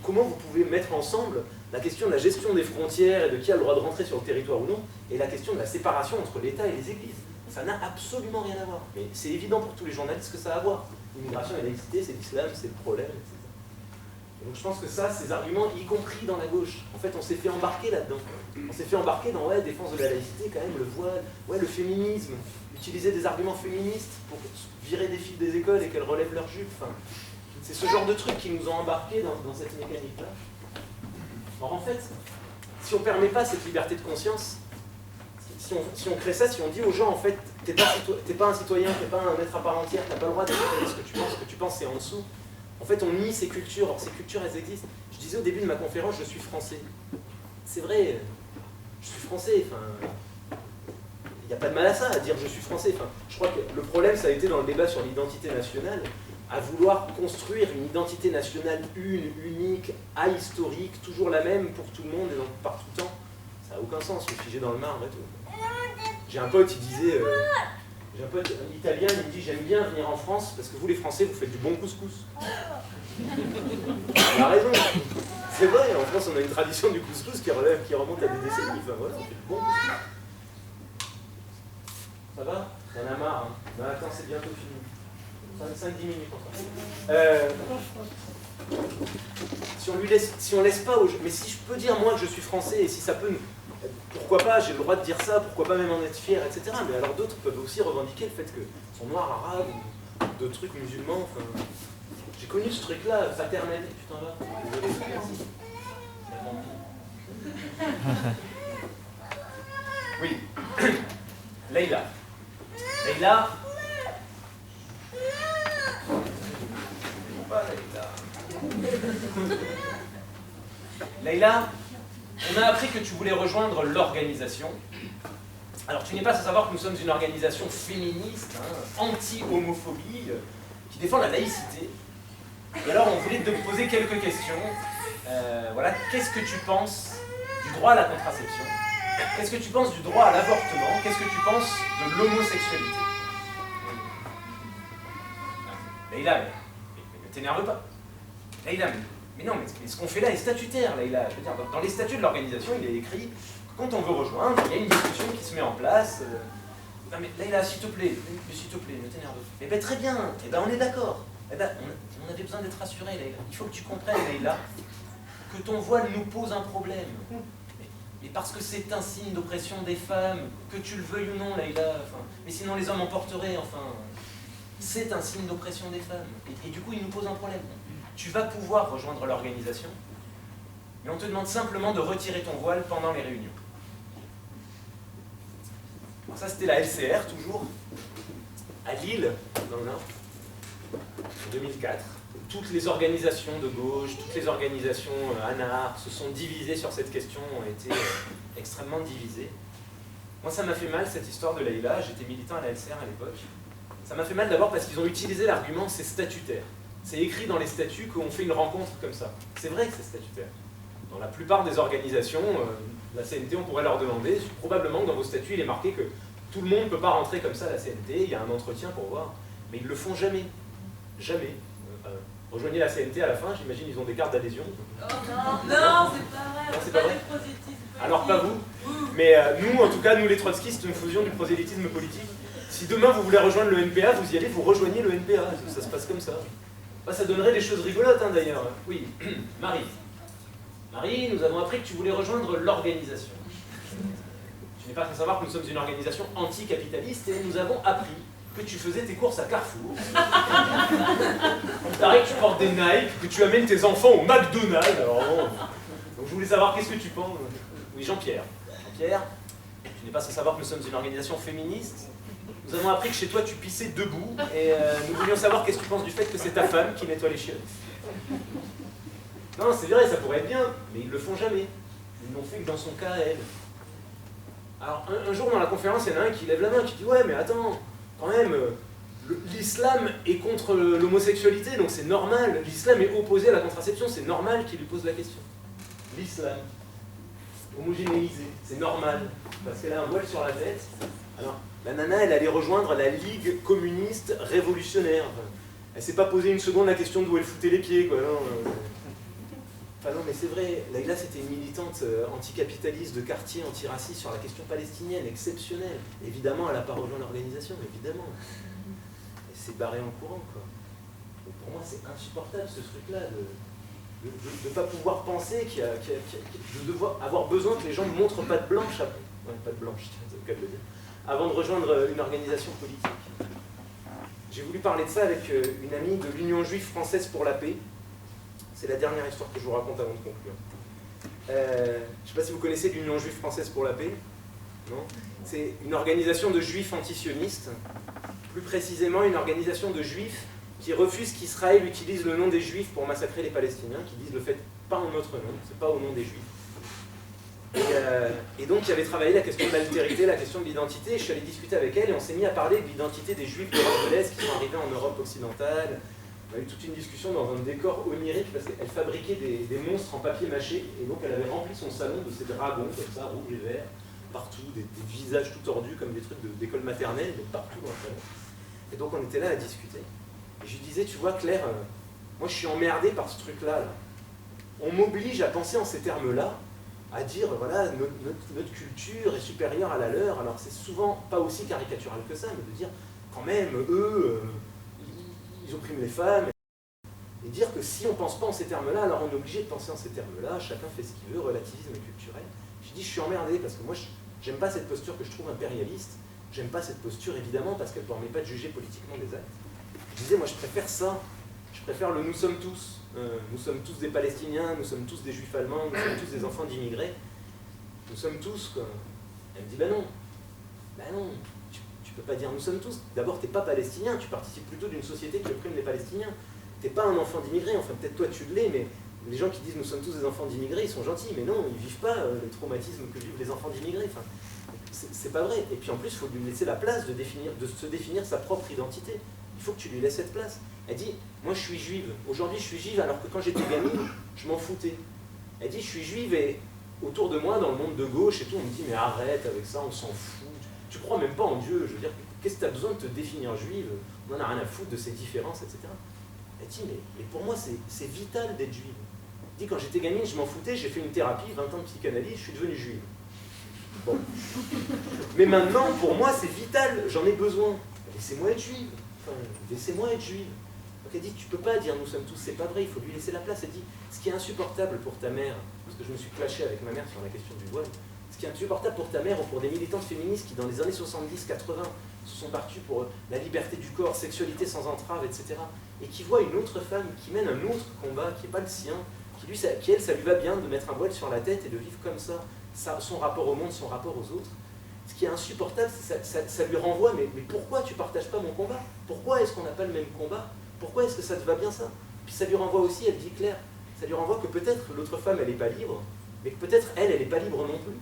comment vous pouvez mettre ensemble la question de la gestion des frontières et de qui a le droit de rentrer sur le territoire ou non, et la question de la séparation entre l'État et les églises. Ça n'a absolument rien à voir. Mais c'est évident pour tous les journalistes que ça a à voir. L'immigration et la laïcité, c'est l'islam, c'est le problème, etc. Et donc je pense que ça, ces arguments, y compris dans la gauche, en fait, on s'est fait embarquer là-dedans. On s'est fait embarquer dans, défense de la laïcité, quand même, le voile, le féminisme, utiliser des arguments féministes pour virer des filles des écoles et qu'elles relèvent leurs jupes. Enfin, c'est ce genre de trucs qui nous ont embarqués dans cette mécanique-là. Or, en fait, si on ne permet pas cette liberté de conscience, si on crée ça, si on dit aux gens, en fait, t'es pas un citoyen, t'es pas un être à part entière, t'as pas le droit d'exprimer ce que tu penses c'est en dessous. En fait, on nie ces cultures. Or, ces cultures, elles existent. Je disais au début de ma conférence, je suis français. C'est vrai, je suis français. Enfin, il n'y a pas de mal à ça, à dire je suis français. Enfin, je crois que le problème, ça a été dans le débat sur l'identité nationale, à vouloir construire une identité nationale unique, ahistorique, toujours la même pour tout le monde et par tout le temps. Ça n'a aucun sens, se figer dans le marbre et tout. J'ai un pote, il disait, j'ai un pote un italien, il me dit, j'aime bien venir en France parce que vous les Français, vous faites du bon couscous. Il a raison. C'est vrai, en France, on a une tradition du couscous qui remonte à des décennies. Enfin voilà, on fait du bon couscous. Ça va? Y'en a marre. Hein. Non, attends, c'est bientôt fini. 5-10 minutes encore. Si on laisse pas aux gens, mais si je peux dire moi que je suis français et si ça peut nous, pourquoi pas, j'ai le droit de dire ça, pourquoi pas même en être fier, etc. Mais alors d'autres peuvent aussi revendiquer le fait qu'ils sont noirs, arabes, ou d'autres trucs musulmans. Enfin, j'ai connu ce truc-là, paternel. Tu t'en vas? Merci. Oui. Leïla. Leïla, on a appris que tu voulais rejoindre l'organisation. Alors tu n'es pas sans savoir que nous sommes une organisation féministe, anti-homophobie, qui défend la laïcité. Et alors on voulait te poser quelques questions. Voilà, qu'est-ce que tu penses du droit à la contraception? Qu'est-ce que tu penses du droit à l'avortement? Qu'est-ce que tu penses de l'homosexualité? Leïla, mais t'énerve pas. Leïla, mais non, mais ce qu'on fait là est statutaire, Leïla. Je veux dire, dans les statuts de l'organisation, il est écrit que quand on veut rejoindre, il y a une discussion qui se met en place. non mais Leïla, s'il te plaît, ne t'énerve pas. Eh ben très bien, eh ben on est d'accord. Eh ben, on avait besoin d'être rassurés, Leïla. Il faut que tu comprennes, Leïla, que ton voile nous pose un problème. Et parce que c'est un signe d'oppression des femmes, que tu le veuilles ou non, Leïla, enfin, mais sinon les hommes en porteraient, enfin. C'est un signe d'oppression des femmes. Et du coup, il nous pose un problème. Tu vas pouvoir rejoindre l'organisation, mais on te demande simplement de retirer ton voile pendant les réunions. Alors ça, c'était la LCR, toujours, à Lille, dans le Nord, en 2004. Toutes les organisations de gauche, toutes les organisations anarches se sont divisées sur cette question, ont été extrêmement divisées. Moi, ça m'a fait mal, cette histoire de Leïla. J'étais militant à la LCR à l'époque. Ça m'a fait mal d'abord parce qu'ils ont utilisé l'argument c'est statutaire. C'est écrit dans les statuts qu'on fait une rencontre comme ça. C'est vrai que c'est statutaire. Dans la plupart des organisations, la CNT, on pourrait leur demander, probablement que dans vos statuts, il est marqué que tout le monde ne peut pas rentrer comme ça à la CNT, il y a un entretien pour voir. Mais ils ne le font jamais. Jamais. Rejoignez la CNT à la fin, j'imagine ils ont des cartes d'adhésion. Oh, non, c'est pas vrai. Non, c'est pas vrai. Du prosélytisme Alors pas vous, mais nous, en tout cas, nous les trotskistes, nous faisions du prosélytisme politique. Si demain vous voulez rejoindre le NPA, vous y allez, vous rejoignez le NPA, ça se passe comme ça. Bah, ça donnerait des choses rigolotes hein, d'ailleurs. Oui, Marie. Marie, nous avons appris que tu voulais rejoindre l'organisation. Tu n'es pas sans savoir que nous sommes une organisation anticapitaliste et nous avons appris que tu faisais tes courses à Carrefour. Il paraît que tu portes des Nike, que tu amènes tes enfants au McDonald's. Alors bon, donc je voulais savoir qu'est-ce que tu penses. Oui, Jean-Pierre. Jean-Pierre, tu n'es pas sans savoir que nous sommes une organisation féministe. Nous avons appris que chez toi tu pissais debout et nous voulions savoir qu'est-ce que tu penses du fait que c'est ta femme qui nettoie les chiottes. Non, c'est vrai, ça pourrait être bien, mais ils ne le font jamais. Ils n'ont fait que dans son cas à elle. Alors un jour dans la conférence, il y en a un qui lève la main, qui dit ouais mais attends, quand même, l'islam est contre l'homosexualité, donc c'est normal, l'islam est opposé à la contraception, c'est normal qu'il lui pose la question. L'islam, homogénéisé, c'est normal, parce qu'elle a un voile sur la tête. Alors, la nana, elle allait rejoindre la Ligue communiste révolutionnaire. Elle s'est pas posé une seconde la question d'où elle foutait les pieds, quoi. Non, enfin non, mais c'est vrai, Leïla, c'était une militante anticapitaliste de quartier, antiraciste sur la question palestinienne, exceptionnelle. Évidemment, elle n'a pas rejoint l'organisation, évidemment. Elle s'est barrée en courant, quoi. Et pour moi, c'est insupportable, ce truc-là, de ne pas pouvoir penser de devoir avoir besoin que les gens ne montrent pas de blanche après. Ouais, pas de blanche, c'est le cas de le dire. Avant de rejoindre une organisation politique. J'ai voulu parler de ça avec une amie de l'Union juive française pour la paix. C'est la dernière histoire que je vous raconte avant de conclure. Je ne sais pas si vous connaissez l'Union juive française pour la paix. Non ? C'est une organisation de juifs antisionistes, plus précisément une organisation de juifs qui refusent qu'Israël utilise le nom des juifs pour massacrer les Palestiniens, qui disent le fait pas en notre nom, c'est pas au nom des juifs. Et donc, il avait travaillé la question de l'altérité, la question de l'identité. Je suis allé discuter avec elle et on s'est mis à parler de l'identité des juifs d'Europe de l'Est qui sont arrivés en Europe occidentale. On a eu toute une discussion dans un décor onirique parce qu'elle fabriquait des monstres en papier mâché et donc elle avait rempli son salon de ces dragons comme ça, rouges et verts, partout, des visages tout tordus comme des trucs d'école maternelle, mais partout dans le salon. Et donc on était là à discuter. Et je lui disais, tu vois Claire, moi je suis emmerdé par ce truc-là. Là. On m'oblige à penser en ces termes-là, à dire, voilà, notre culture est supérieure à la leur, alors c'est souvent pas aussi caricatural que ça, mais de dire, quand même, eux, ils oppriment les femmes, et dire que si on pense pas en ces termes-là, alors on est obligé de penser en ces termes-là, chacun fait ce qu'il veut, relativisme culturel. Je dis, je suis emmerdé, parce que moi, j'aime pas cette posture que je trouve impérialiste, j'aime pas cette posture, évidemment, parce qu'elle ne permet pas de juger politiquement des actes. Je disais, moi, je préfère ça, je préfère le « nous sommes tous ». Nous sommes tous des Palestiniens, nous sommes tous des Juifs allemands, nous sommes tous des enfants d'immigrés. Nous sommes tous, quoi. Elle me dit, non, tu peux pas dire nous sommes tous. D'abord, t'es pas palestinien, tu participes plutôt d'une société qui opprime les Palestiniens. T'es pas un enfant d'immigrés, enfin peut-être toi tu l'es, mais les gens qui disent nous sommes tous des enfants d'immigrés, ils sont gentils, mais non, ils vivent pas les traumatismes que vivent les enfants d'immigrés. Enfin, c'est pas vrai. Et puis en plus, il faut lui laisser la place de se définir sa propre identité. Il faut que tu lui laisses cette place. Elle dit, moi je suis juive, aujourd'hui je suis juive alors que quand j'étais gamine, je m'en foutais. Elle dit, je suis juive et autour de moi, dans le monde de gauche et tout, on me dit, mais arrête avec ça, on s'en fout. Tu crois même pas en Dieu, je veux dire, qu'est-ce que tu as besoin de te définir juive? On en a rien à foutre de ces différences, etc. Elle dit, mais pour moi c'est vital d'être juive. Elle dit, quand j'étais gamine, je m'en foutais, j'ai fait une thérapie, 20 ans de psychanalyse, je suis devenue juive. Bon. Mais maintenant, pour moi, c'est vital, j'en ai besoin. Laissez-moi être juive. Enfin, laissez-moi être juive. Donc elle dit, tu peux pas dire nous sommes tous, c'est pas vrai, il faut lui laisser la place. Elle dit, ce qui est insupportable pour ta mère, parce que je me suis clashé avec ma mère sur la question du voile, ce qui est insupportable pour ta mère ou pour des militantes féministes qui, dans les années 70-80, se sont battues pour la liberté du corps, sexualité sans entrave, etc., et qui voient une autre femme qui mène un autre combat, qui n'est pas le sien, qui elle, ça lui va bien de mettre un voile sur la tête et de vivre comme ça, son rapport au monde, son rapport aux autres. Ce qui est insupportable, ça lui renvoie, mais pourquoi tu ne partages pas mon combat? Pourquoi est-ce qu'on n'a pas le même combat? Pourquoi est-ce que ça te va bien ça? Puis ça lui renvoie aussi, elle dit Claire, ça lui renvoie que peut-être l'autre femme, elle n'est pas libre, mais que peut-être elle n'est pas libre non plus.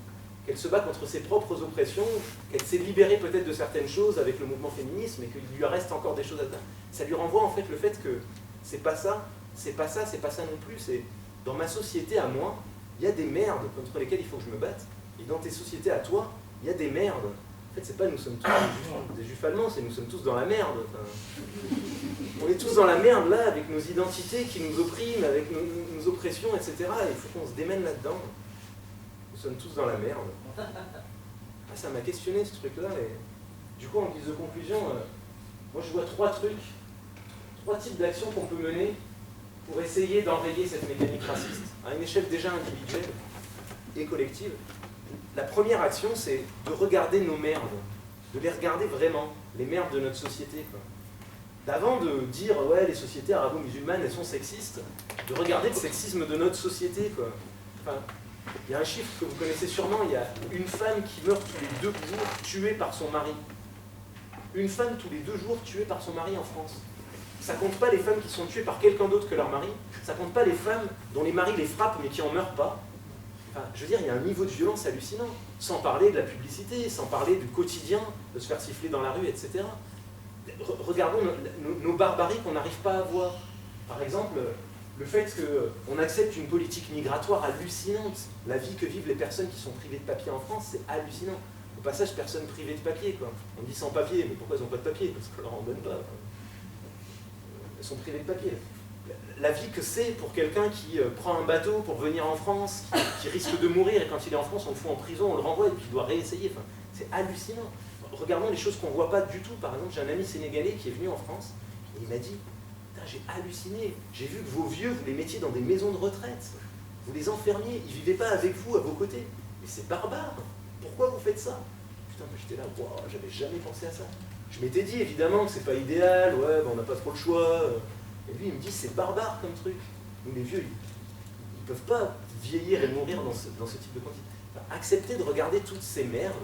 Qu'elle se bat contre ses propres oppressions, qu'elle s'est libérée peut-être de certaines choses avec le mouvement féministe, mais qu'il lui reste encore des choses à faire. Ça lui renvoie en fait le fait que c'est pas ça, c'est pas ça, c'est pas ça non plus. C'est dans ma société à moi, il y a des merdes contre lesquelles il faut que je me batte, et dans tes sociétés à toi, il y a des merdes. En fait, c'est pas nous sommes tous des juifs allemands, c'est nous sommes tous dans la merde. Enfin, on est tous dans la merde là, avec nos identités qui nous oppriment, avec nos oppressions, etc. Et il faut qu'on se démène là-dedans. Nous sommes tous dans la merde. Ah, ça m'a questionné ce truc-là. Et du coup, en guise de conclusion, moi je vois trois types d'actions qu'on peut mener pour essayer d'enrayer cette mécanique raciste, à une échelle déjà individuelle et collective. La première action, c'est de regarder nos merdes, de les regarder vraiment, les merdes de notre société. D'avant de dire « ouais, les sociétés arabo-musulmanes, elles sont sexistes », de regarder le sexisme de notre société, quoi. Enfin, il y a un chiffre que vous connaissez sûrement, il y a une femme qui meurt tous les 2 jours tuée par son mari. Une femme tous les 2 jours tuée par son mari en France. Ça compte pas les femmes qui sont tuées par quelqu'un d'autre que leur mari, ça compte pas les femmes dont les maris les frappent mais qui en meurent pas. Enfin, je veux dire, il y a un niveau de violence hallucinant, sans parler de la publicité, sans parler du quotidien, de se faire siffler dans la rue, etc. Regardons nos barbaries qu'on n'arrive pas à voir. Par exemple, le fait qu'on accepte une politique migratoire hallucinante, la vie que vivent les personnes qui sont privées de papier en France, c'est hallucinant. Au passage, personne privée de papier, quoi. On dit sans papier, mais pourquoi ils n'ont pas de papier? Parce qu'on leur en donne pas. Elles sont privées de papier. La vie que c'est pour quelqu'un qui prend un bateau pour venir en France, qui risque de mourir, et quand il est en France, on le fout en prison, on le renvoie, et puis il doit réessayer. Enfin, c'est hallucinant. Regardons les choses qu'on ne voit pas du tout. Par exemple, j'ai un ami sénégalais qui est venu en France, et il m'a dit « j'ai halluciné, j'ai vu que vos vieux, vous les mettiez dans des maisons de retraite, vous les enfermiez, ils ne vivaient pas avec vous, à vos côtés. Mais c'est barbare, pourquoi vous faites ça ?» Putain, j'étais là, wow, j'avais jamais pensé à ça. Je m'étais dit évidemment que c'est pas idéal, ouais, on n'a pas trop le choix. Et lui, il me dit, c'est barbare comme truc. Nous, les vieux, ils peuvent pas vieillir et mourir dans ce type de conditions. Enfin, accepter de regarder toutes ces merdes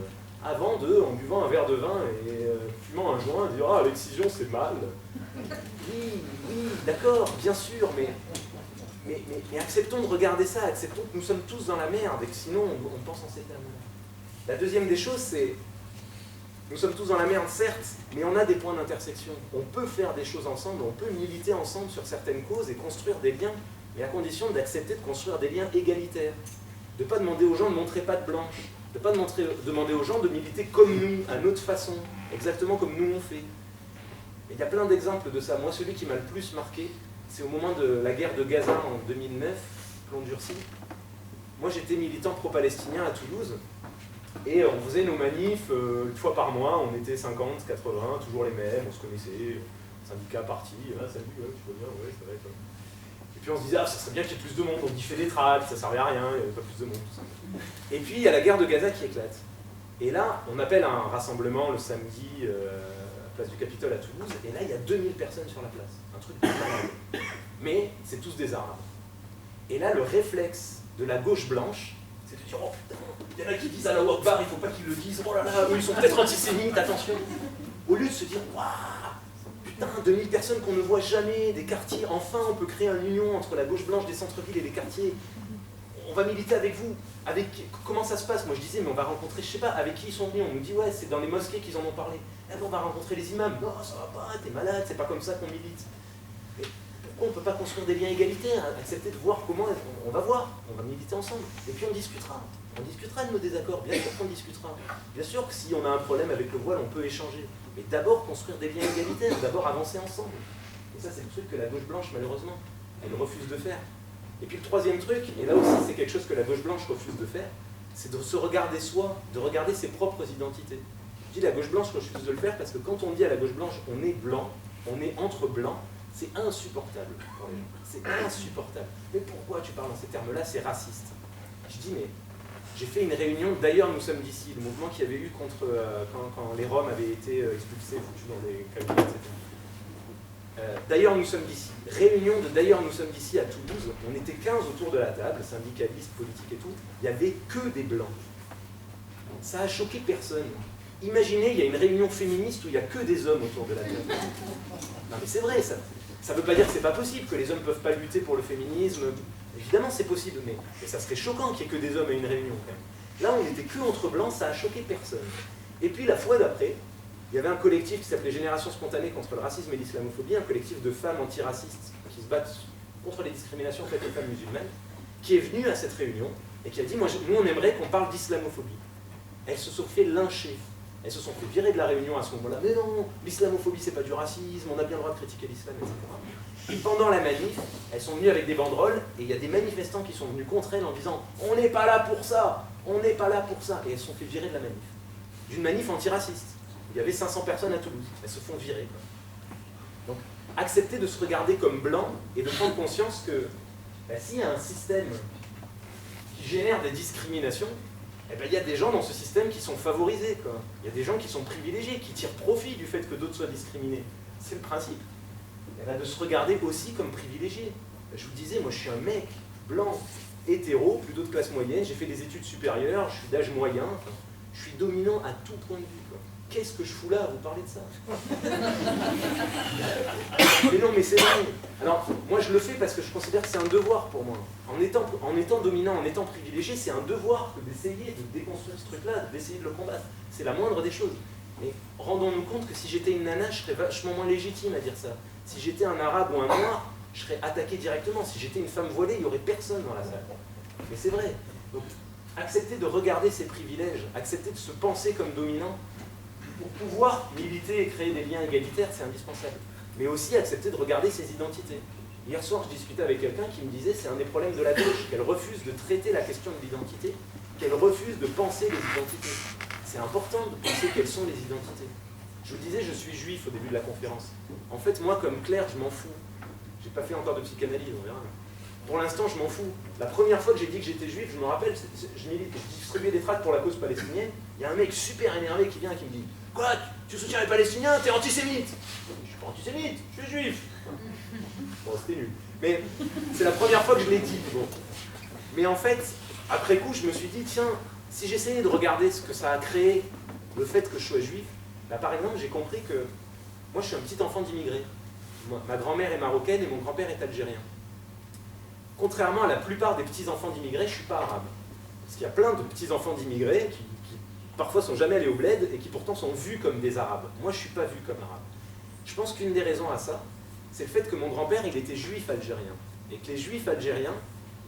avant en buvant un verre de vin et fumant un joint, dire, ah, l'excision, c'est mal. Oui, d'accord, bien sûr, mais acceptons de regarder ça, acceptons que nous sommes tous dans la merde et que sinon, on pense en ces termes-là. La deuxième des choses, c'est nous sommes tous dans la merde, certes, mais on a des points d'intersection. On peut faire des choses ensemble, on peut militer ensemble sur certaines causes et construire des liens, mais à condition d'accepter de construire des liens égalitaires. De ne pas demander aux gens de montrer patte blanche, de ne pas demander aux gens de militer comme nous, à notre façon, exactement comme nous on fait. Et il y a plein d'exemples de ça. Moi, celui qui m'a le plus marqué, c'est au moment de la guerre de Gaza en 2009, plomb durci. Moi, j'étais militant pro-palestinien à Toulouse. Et on faisait nos manifs une fois par mois, on était 50, 80, toujours les mêmes, on se connaissait, syndicat, parti, ah, salut, ouais, tu vas bien, ouais, ça va être... Et puis on se disait, ah, ça serait bien qu'il y ait plus de monde, on y fait des tracts, ça servait à rien, il n'y avait pas plus de monde, tout ça. Et puis il y a la guerre de Gaza qui éclate. Et là, on appelle un rassemblement le samedi à la place du Capitole à Toulouse, et là il y a 2000 personnes sur la place, un truc de malade. Mais c'est tous des Arabes. Et là, le réflexe de la gauche blanche, c'est de dire, oh putain, il y en a qui disent Allahu Akbar, il ne faut pas qu'ils le disent, oh là là, eux ils sont peut-être antisémites, attention. Au lieu de se dire, waouh, putain, 2000 personnes qu'on ne voit jamais, des quartiers, enfin on peut créer une union entre la gauche blanche des centres-villes et les quartiers. On va militer avec vous. Comment ça se passe? Moi je disais, mais on va rencontrer, je sais pas, avec qui ils sont venus. On nous dit, ouais, c'est dans les mosquées qu'ils en ont parlé. Eh ben, on va rencontrer les imams. Non, ça va pas, t'es malade, c'est pas comme ça qu'on milite. Mais pourquoi on ne peut pas construire des liens égalitaires? Accepter de voir comment on va voir, on va militer ensemble. Et puis on discutera. On discutera de nos désaccords, bien sûr qu'on discutera. Bien sûr que si on a un problème avec le voile, on peut échanger. Mais d'abord construire des liens égalitaires, d'abord avancer ensemble. Et ça, c'est le truc que la gauche blanche, malheureusement, elle refuse de faire. Et puis le troisième truc, et là aussi c'est quelque chose que la gauche blanche refuse de faire, c'est de se regarder soi, de regarder ses propres identités. Je dis la gauche blanche, je refuse de le faire parce que quand on dit à la gauche blanche, on est blanc, on est entre blancs, c'est insupportable pour les gens. C'est insupportable. Mais pourquoi tu parles dans ces termes-là? C'est raciste. Je dis, mais j'ai fait une réunion, d'ailleurs nous sommes d'ici, le mouvement qu'il y avait eu contre quand les Roms avaient été expulsés, foutus dans des cabinets, etc. D'ailleurs nous sommes d'ici. Réunion de D'ailleurs nous sommes d'ici à Toulouse, on était 15 autour de la table, syndicalistes, politiques et tout, il n'y avait que des blancs. Ça a choqué personne. Imaginez, il y a une réunion féministe où il n'y a que des hommes autour de la table. Non mais c'est vrai, ça ne veut pas dire que c'est pas possible, que les hommes ne peuvent pas lutter pour le féminisme. Évidemment c'est possible, mais ça serait choquant qu'il n'y ait que des hommes à une réunion quand même. Là on n'était que entre blancs, ça a choqué personne. Et puis la fois d'après, il y avait un collectif qui s'appelait Génération Spontanée contre le racisme et l'islamophobie, un collectif de femmes antiracistes qui se battent contre les discriminations faites aux femmes musulmanes, qui est venu à cette réunion et qui a dit, nous on aimerait qu'on parle d'islamophobie. Elles se sont fait lyncher. Elles se sont fait virer de la réunion à ce moment-là. Mais non, l'islamophobie c'est pas du racisme, on a bien le droit de critiquer l'islam, etc. Et pendant la manif, elles sont venues avec des banderoles et il y a des manifestants qui sont venus contre elles en disant « On n'est pas là pour ça, on n'est pas là pour ça ». Et elles se sont fait virer de la manif. D'une manif antiraciste. Il y avait 500 personnes à Toulouse. Elles se font virer. Donc, accepter de se regarder comme blanc et de prendre conscience que s'il y a un système qui génère des discriminations, eh ben, il y a des gens dans ce système qui sont favorisés. Quoi. Il y a des gens qui sont privilégiés, qui tirent profit du fait que d'autres soient discriminés. C'est le principe. Eh ben, de se regarder aussi comme privilégié. Je vous disais, moi je suis un mec blanc, hétéro, plutôt de classe moyenne, j'ai fait des études supérieures, je suis d'âge moyen, je suis dominant à tout point de vue. Qu'est-ce que je fous là à vous parler de ça? Mais non, mais c'est vrai. Alors, moi je le fais parce que je considère que c'est un devoir pour moi. En étant dominant, en étant privilégié, c'est un devoir d'essayer de déconstruire ce truc-là, d'essayer de le combattre. C'est la moindre des choses. Mais rendons-nous compte que si j'étais une nana, je serais vachement moins légitime à dire ça. Si j'étais un arabe ou un noir, je serais attaqué directement. Si j'étais une femme voilée, il n'y aurait personne dans la salle. Mais c'est vrai. Donc, accepter de regarder ses privilèges, accepter de se penser comme dominant, pour pouvoir militer et créer des liens égalitaires, c'est indispensable. Mais aussi accepter de regarder ses identités. Hier soir, je discutais avec quelqu'un qui me disait c'est un des problèmes de la gauche, qu'elle refuse de traiter la question de l'identité, qu'elle refuse de penser les identités. C'est important de penser quelles sont les identités. Je vous disais, je suis juif au début de la conférence. En fait, moi, comme Claire, je m'en fous. J'ai pas fait encore de psychanalyse, on verra. Pour l'instant, je m'en fous. La première fois que j'ai dit que j'étais juif, je me rappelle, je distribuais des tracts pour la cause palestinienne. Il y a un mec super énervé qui vient et qui me dit « Quoi, tu soutiens les Palestiniens, t'es antisémite !» Je suis pas antisémite, je suis juif. Bon, c'était nul. Mais c'est la première fois que je l'ai dit. Bon. Mais en fait, après coup, je me suis dit, tiens, si j'essayais de regarder ce que ça a créé, le fait que je sois juif, là, par exemple, j'ai compris que moi, je suis un petit enfant d'immigrés. Ma grand-mère est marocaine et mon grand-père est algérien. Contrairement à la plupart des petits-enfants d'immigrés, je ne suis pas arabe. Parce qu'il y a plein de petits-enfants d'immigrés qui parfois sont jamais allés au bled et qui pourtant sont vus comme des arabes. Moi, je ne suis pas vu comme arabe. Je pense qu'une des raisons à ça, c'est le fait que mon grand-père, il était juif algérien. Et que les juifs algériens,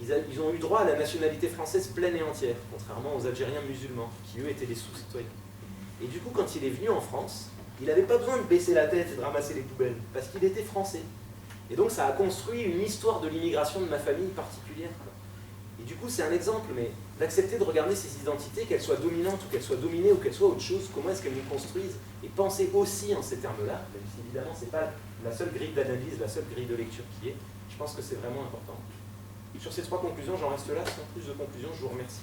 ils ont eu droit à la nationalité française pleine et entière, contrairement aux Algériens musulmans, qui eux étaient des sous-citoyens. Et du coup, quand il est venu en France, il n'avait pas besoin de baisser la tête et de ramasser les poubelles, parce qu'il était français. Et donc ça a construit une histoire de l'immigration de ma famille particulière. Et du coup, c'est un exemple, mais d'accepter de regarder ces identités, qu'elles soient dominantes ou qu'elles soient dominées ou qu'elles soient autre chose, comment est-ce qu'elles nous construisent, et penser aussi en ces termes-là, même si évidemment ce n'est pas la seule grille d'analyse, la seule grille de lecture qui est, je pense que c'est vraiment important. Sur ces 3 conclusions, j'en reste là. Sans plus de conclusions, je vous remercie.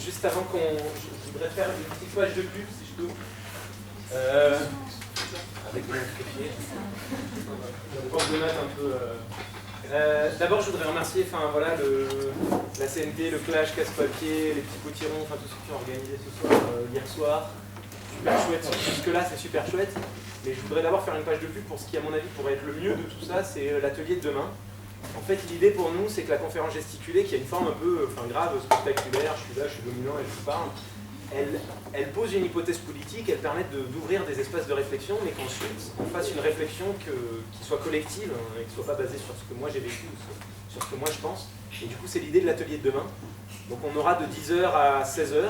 Juste avant qu'on... Je voudrais faire une petite page de pub, si je peux. Avec mon trépied. Je pense de mettre un peu... D'abord, je voudrais remercier voilà, la CNT, le Clash, Casse-Papier, les petits potirons, enfin tous ceux qui ont organisé ce soir, hier soir. Super chouette, jusque-là c'est super chouette. Mais je voudrais d'abord faire une page de pub pour ce qui, à mon avis, pourrait être le mieux de tout ça, c'est l'atelier de demain. En fait, l'idée pour nous, c'est que la conférence gesticulée, qui a une forme un peu grave, spectaculaire, je suis là, je suis dominant et je vous parle, elles posent une hypothèse politique, elles permettent d'ouvrir des espaces de réflexion, mais qu'ensuite on fasse une réflexion qui soit collective, et qui ne soit pas basée sur ce que moi j'ai vécu, ou sur ce que moi je pense. Et du coup, c'est l'idée de l'atelier de demain. Donc on aura de 10h à 16h,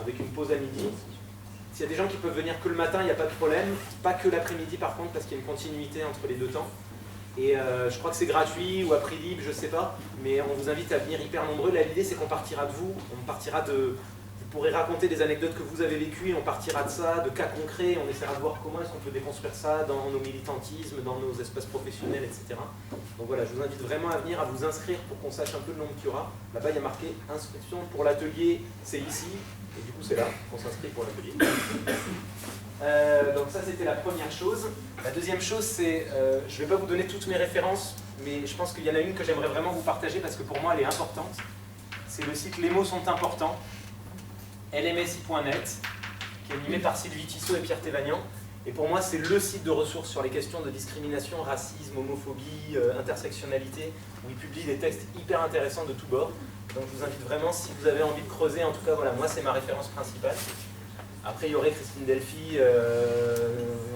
avec une pause à midi. S'il y a des gens qui peuvent venir que le matin, il n'y a pas de problème. Pas que l'après-midi par contre, parce qu'il y a une continuité entre les deux temps. Et je crois que c'est gratuit ou à prix libre, je ne sais pas. Mais on vous invite à venir hyper nombreux. Là, l'idée, c'est qu'on partira de vous. On partira de... Vous pourrez raconter des anecdotes que vous avez vécues, on partira de ça, de cas concrets, on essaiera de voir comment est-ce qu'on peut déconstruire ça dans nos militantismes, dans nos espaces professionnels, etc. Donc voilà, je vous invite vraiment à venir, à vous inscrire pour qu'on sache un peu le nombre qu'il y aura. Là-bas, il y a marqué inscription pour l'atelier, c'est ici, et du coup c'est là qu'on s'inscrit pour l'atelier. Donc ça, c'était la première chose. La deuxième chose, c'est, je ne vais pas vous donner toutes mes références, mais je pense qu'il y en a une que j'aimerais vraiment vous partager parce que pour moi, elle est importante. C'est le site Les mots sont importants. lmsi.net, qui est animé par Sylvie Tissot et Pierre Thévagnan. Et pour moi, c'est le site de ressources sur les questions de discrimination, racisme, homophobie, intersectionnalité, où ils publient des textes hyper intéressants de tous bords. Donc je vous invite vraiment, si vous avez envie de creuser, en tout cas, voilà, moi c'est ma référence principale. Après, il y aurait Christine Delphi,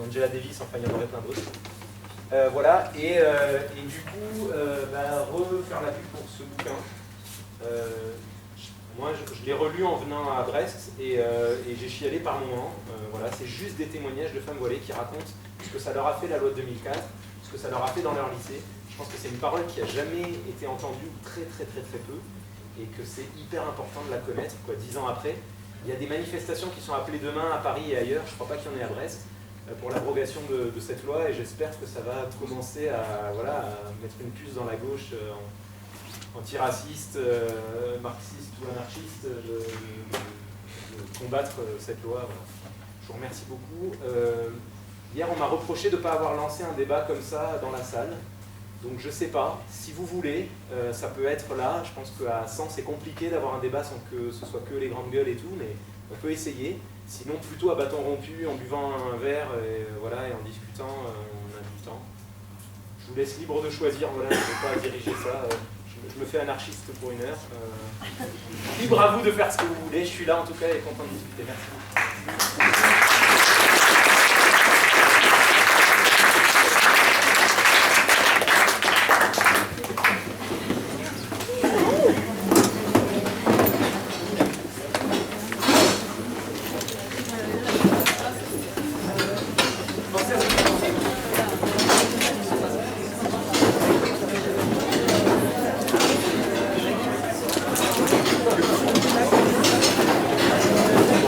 Angela Davis, enfin il y en aurait plein d'autres. Voilà, et du coup, refaire la pub pour ce bouquin. Moi, je l'ai relu en venant à Brest et j'ai chialé par moments. Voilà, c'est juste des témoignages de femmes voilées qui racontent ce que ça leur a fait la loi de 2004, ce que ça leur a fait dans leur lycée. Je pense que c'est une parole qui n'a jamais été entendue, ou très peu, et que c'est hyper important de la connaître, 10 ans après. Il y a des manifestations qui sont appelées demain à Paris et ailleurs, je ne crois pas qu'il y en ait à Brest, pour l'abrogation de cette loi, et j'espère que ça va commencer à mettre une puce dans la gauche antiraciste, marxiste ou anarchiste, de combattre cette loi. Voilà. Je vous remercie beaucoup. Hier, on m'a reproché de ne pas avoir lancé un débat comme ça dans la salle. Donc je ne sais pas, si vous voulez, ça peut être là. Je pense qu'à 100, c'est compliqué d'avoir un débat sans que ce soit que les grandes gueules et tout, mais on peut essayer. Sinon, plutôt à bâton rompu, en buvant un verre et en discutant, on a du temps. Je vous laisse libre de choisir, voilà, je ne vais pas diriger ça. Je me fais anarchiste pour une heure. Libre à vous de faire ce que vous voulez. Je suis là en tout cas et content de discuter. Merci.